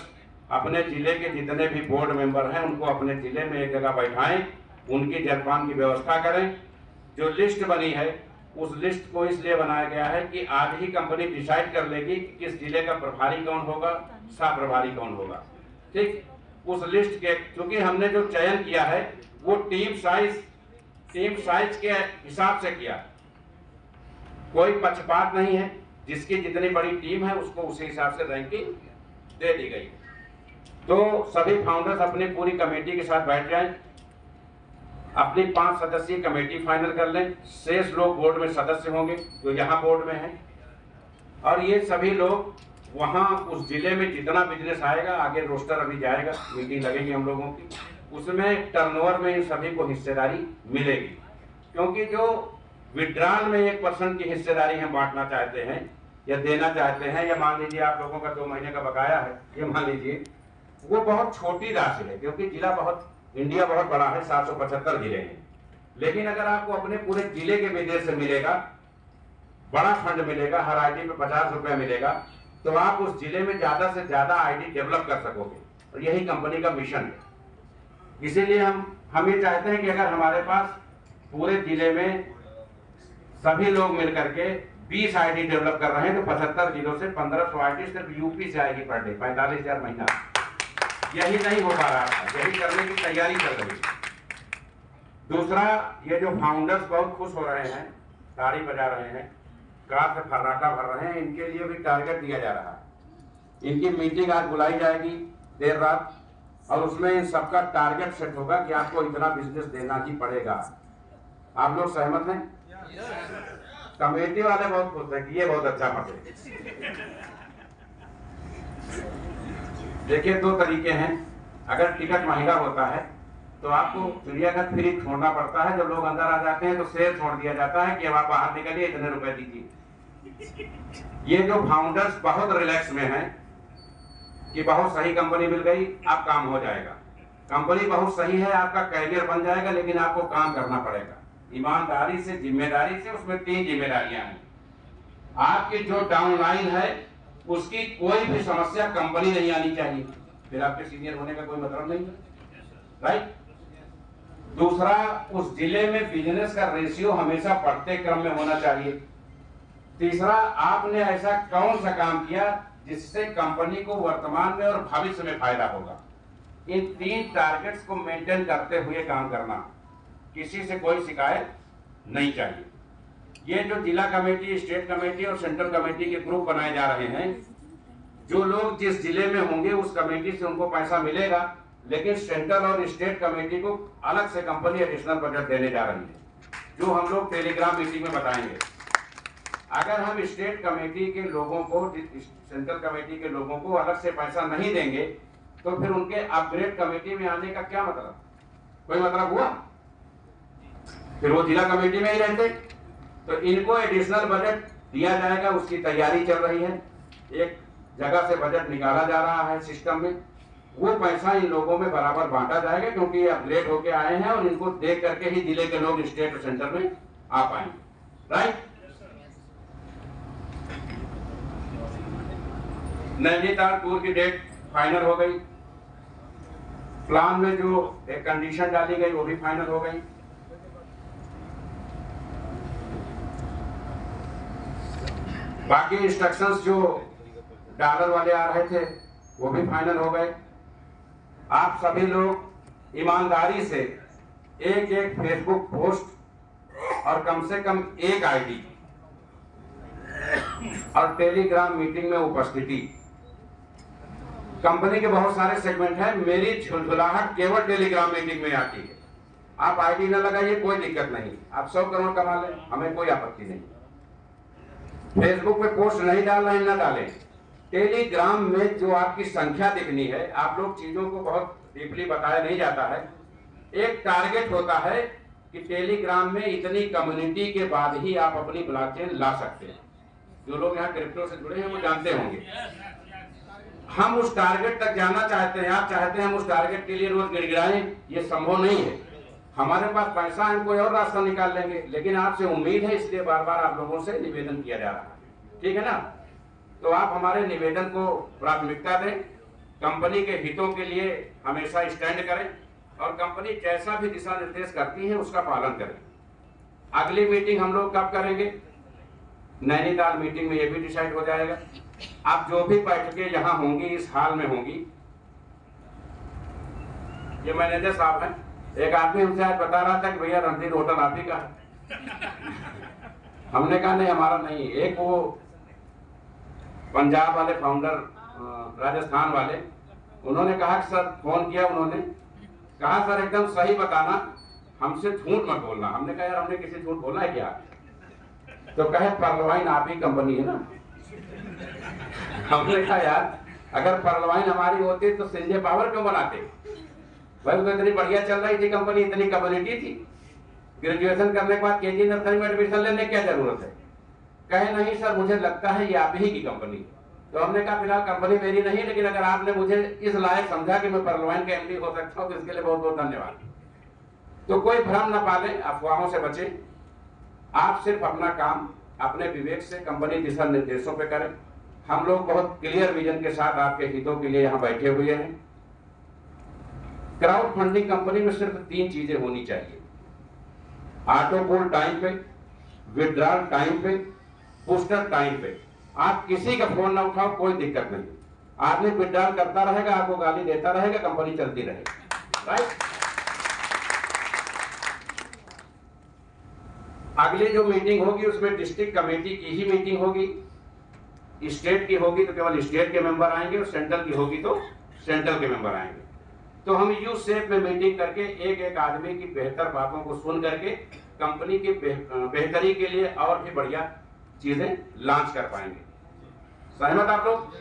अपने जिले के जितने भी बोर्ड मेंबर हैं उनको अपने जिले में एक जगह बैठाएं, उनकी जलपान की व्यवस्था करें। जो लिस्ट बनी है उस लिस्ट को इसलिए बनाया गया है कि आज ही कंपनी डिसाइड कर लेगी कि किस जिले का प्रभारी कौन होगा, सह प्रभारी कौन होगा। ठीक, उस लिस्ट के क्योंकि हमने जो चयन किया है वो टीम साइज के हिसाब से किया, कोई पक्षपात नहीं है। जिसकी जितनी बड़ी टीम है उसको उसी हिसाब से रैंकिंग दे दी गई। तो सभी फाउंडर्स अपनी पूरी कमेटी के साथ बैठ जाएं, अपनी 5 सदस्यीय कमेटी फाइनल कर लें। शेष लोग बोर्ड में सदस्य होंगे जो यहाँ बोर्ड में हैं, और ये सभी लोग वहाँ उस जिले में जितना बिजनेस आएगा, आगे रोस्टर अभी जाएगा, मीटिंग लगेगी हम लोगों की, उसमें टर्नओवर में इन सभी को हिस्सेदारी मिलेगी। क्योंकि जो विड्रॉल में 1% की हिस्सेदारी हम बांटना चाहते हैं या देना चाहते हैं, या मान लीजिए आप लोगों का 2 महीने का बकाया है, ये मान लीजिए, वो बहुत छोटी राशि है क्योंकि जिला इंडिया बहुत बड़ा है, 775 जिले हैं। लेकिन अगर आपको अपने पूरे जिले के विदेश से मिलेगा, बड़ा फंड मिलेगा, हर आईडी पे 50 रुपए मिलेगा, तो आप उस जिले में ज्यादा से ज्यादा आईडी डेवलप कर सकोगे। और यही कंपनी का मिशन है। इसीलिए हम ये चाहते हैं कि अगर हमारे पास पूरे जिले में सभी लोग मिलकर के 20 आईडी डेवलप कर रहे हैं, तो 75 जिलों से 1500 आईडी सिर्फ यूपी से आएगी पर डे, 45,000 महीना। यही नहीं हो पा रहा था, यही करने की तैयारी चल रही है। दूसरा, ये जो फाउंडर्स बहुत खुश हो रहे हैं, ताड़ी बजा रहे हैं, कार से फर्राटा भर रहे हैं, इनके लिए भी टारगेट दिया जा रहा है। इनकी मीटिंग आज बुलाई जाएगी देर रात, और उसमें इन सबका टारगेट सेट होगा कि आपको इतना बिजनेस देना ही पड़ेगा। आप लोग सहमत हैं? कमेटी वाले बहुत खुश हैं कि ये बहुत अच्छा पकड़े। देखिए, 2 तरीके हैं। अगर टिकट महंगा होता है तो आपको चिड़ियाघर फ्री छोड़ना पड़ता है, जब लोग अंदर आ जाते हैं तो शेयर छोड़ दिया जाता है कि अब आप बाहर निकलिए, इतने रुपए दीजिए। ये जो फाउंडर्स बहुत रिलैक्स में हैं कि बहुत सही कंपनी मिल गई, अब काम हो जाएगा, कंपनी बहुत सही है, आपका कैरियर बन जाएगा, लेकिन आपको काम करना पड़ेगा ईमानदारी से, जिम्मेदारी से। उसमें 3 जिम्मेदारियां हैं। आपकी जो डाउनलाइन है उसकी कोई भी समस्या कंपनी नहीं आनी चाहिए, फिर आपके सीनियर होने का कोई मतलब नहीं है, राइट। दूसरा, उस जिले में बिजनेस का रेशियो हमेशा बढ़ते क्रम में होना चाहिए। तीसरा, आपने ऐसा कौन सा काम किया जिससे कंपनी को वर्तमान में और भविष्य में फायदा होगा। इन 3 टारगेट्स को मेंटेन करते हुए काम करना, किसी से कोई शिकायत नहीं चाहिए। ये जो जिला कमेटी, स्टेट कमेटी और सेंट्रल कमेटी के ग्रुप बनाए जा रहे हैं, जो लोग जिस जिले में होंगे उस कमेटी से उनको पैसा मिलेगा, लेकिन सेंट्रल और स्टेट कमेटी को अलग से कंपनी एडिशनल बजट देने जा रही है, जो हम लोग टेलीग्राम मीटिंग में बताएंगे। अगर हम स्टेट कमेटी के लोगों को, सेंट्रल कमेटी के लोगों को अलग से पैसा नहीं देंगे तो फिर उनके अपग्रेड कमेटी में आने का क्या मतलब, कोई मतलब हुआ? फिर वो जिला कमेटी में ही रहते। तो इनको एडिशनल बजट दिया जाएगा, उसकी तैयारी चल रही है, एक जगह से बजट निकाला जा रहा है सिस्टम में, वो पैसा इन लोगों में बराबर बांटा जाएगा, क्योंकि ये अपग्रेड होके आए हैं और इनको देख करके ही जिले के लोग स्टेट और सेंटर में आ पाएंगे, राइट। नैनीताल टूर की डेट फाइनल हो गई, प्लान में जो एक कंडीशन डाली गई वो भी फाइनल हो गई। बाकी इंस्ट्रक्शंस जो डॉलर वाले आ रहे थे वो भी फाइनल हो गए। आप सभी लोग ईमानदारी से एक एक फेसबुक पोस्ट और कम से कम एक आईडी और टेलीग्राम मीटिंग में उपस्थिति। कंपनी के बहुत सारे सेगमेंट हैं, मेरी झुलझुलाहट केवल टेलीग्राम मीटिंग में आती है। आप आईडी न लगाइए, कोई दिक्कत नहीं, आप 100 करोड़ कमा लें, हमें कोई आपत्ति नहीं। फेसबुक पे पोस्ट नहीं डाल रहे हैं, न डालें। टेलीग्राम में जो आपकी संख्या दिखनी है, आप लोग चीजों को बहुत डीपली बताया नहीं जाता है। एक टारगेट होता है कि टेलीग्राम में इतनी कम्युनिटी के बाद ही आप अपनी ब्लॉकचेन ला सकते हैं। जो लोग यहाँ क्रिप्टो से जुड़े हैं वो जानते होंगे। हम उस टारगेट तक जाना चाहते हैं, आप चाहते हैं हम उस टारगेट के लिए रोज गिड़गिड़ाएं, ये संभव नहीं है। हमारे पास पैसा है, हम कोई और रास्ता निकाल लेंगे, लेकिन आपसे उम्मीद है, इसलिए बार बार आप लोगों से निवेदन किया जा रहा है, ठीक है ना। तो आप हमारे निवेदन को प्राथमिकता दें, कंपनी के हितों के लिए हमेशा स्टैंड करें और कंपनी जैसा भी दिशा निर्देश करती है उसका पालन करें। अगली मीटिंग हम लोग कब करेंगे, नैनीताल मीटिंग में ये भी डिसाइड हो जाएगा। अब जो भी बैठकें यहाँ होंगी इस हाल में होंगी। ये मैनेजर साहब हैं, एक आदमी हमसे आज बता रहा था कि भैया रणधीर होटल आप ही का है। हमने कहा नहीं, हमारा नहीं। एक वो पंजाब वाले फाउंडर, राजस्थान वाले, उन्होंने कहा कि सर, फोन किया, उन्होंने कहा सर एकदम सही बताना, हमसे झूठ मत बोलना। हमने कहा यार हमने किसी झूठ बोला है क्या? तो कहे पर्लवाइन आप ही कंपनी है ना। हमने कहा यार अगर पर्लवाइन हमारी होती तो संजय पावर क्यों बनाते भाई? तो इतनी बढ़िया चल रही थी कंपनी, इतनी कम्युनिटी थी, ग्रेजुएशन करने के बाद केजी नर्सरी में एडमिशन लेने की क्या जरूरत है? कहे नहीं सर, मुझे लगता है ये आप ही की कंपनी। तो हमने कहा फिलहाल कंपनी मेरी नहीं, लेकिन अगर आपने मुझे इस लायक समझा कि मैं पर्लवाइन के एमडी हो सकता हूँ तो इसके लिए बहुत बहुत धन्यवाद। तो कोई भ्रम न पाले, अफवाहों से बचे। आप सिर्फ अपना काम अपने विवेक से कंपनी दिशा निर्देशों पे करें। हम लोग बहुत क्लियर विजन के साथ आपके हितों के लिए यहाँ बैठे हुए हैं। क्राउड फंडिंग कंपनी में सिर्फ 3 चीजें होनी चाहिए: ऑटो पुल टाइम पे, विड्रॉल टाइम पे, बूस्टर टाइम पे। आप किसी का फोन ना उठाओ, कोई दिक्कत नहीं। आदमी विड्रॉल करता रहेगा, आपको गाली देता रहेगा, कंपनी चलती रहेगी, राइट। अगली जो मीटिंग होगी उसमें डिस्ट्रिक्ट कमेटी की ही मीटिंग होगी। स्टेट की होगी तो केवल स्टेट के मेंबर आएंगे और सेंट्रल की होगी तो सेंट्रल के मेंबर आएंगे। तो हम यू शेप में मीटिंग करके एक एक आदमी की बेहतर बातों को सुन करके कंपनी की बेहतरी के लिए और भी बढ़िया चीजें लॉन्च कर पाएंगे। सहमत आप लोग?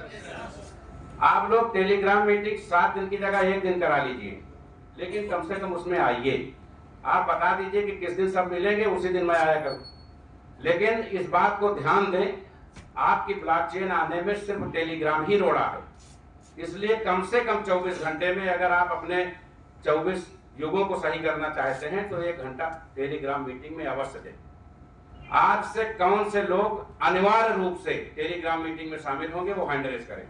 आप लोग टेलीग्राम मीटिंग 7 दिन की जगह 1 दिन करा लीजिए, लेकिन कम से कम उसमें आइए। आप बता दीजिए कि किस दिन सब मिलेंगे, उसी दिन मैं आया करूं। लेकिन इस बात को ध्यान दें, आपकी ब्लॉकचेन आने में सिर्फ टेलीग्राम ही रोड़ा है, इसलिए कम से कम 24 घंटे में अगर आप अपने 24 युगों को सही करना चाहते हैं तो 1 घंटा टेलीग्राम मीटिंग में अवश्य दें। आज से कौन से लोग अनिवार्य रूप से टेलीग्राम मीटिंग में शामिल होंगे वो हैंड रेज करें।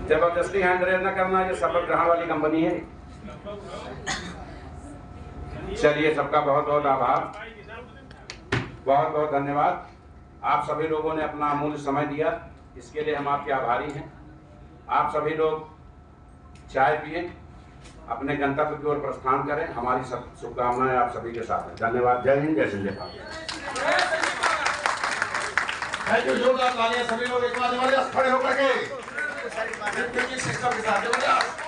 जबरदस्ती हैंड रेज न करना, ये शपथ ग्रहण वाली कंपनी है। चलिए, सबका बहुत बहुत आभार, बहुत बहुत धन्यवाद। आप सभी लोगों ने अपना अमूल्य समय दिया, इसके लिए हम आपके आभारी हैं। आप सभी लोग चाय पिए, अपने गंतव्य की ओर प्रस्थान करें। हमारी सब शुभकामनाएं आप सभी के साथ हैं। धन्यवाद। जय हिंद, जय संजय भारत। Thank you. जोरदार तालियां सभी लोग एक बार जबरदस्त खड़े होकर के सिस्टम के साथ जबरदस्त।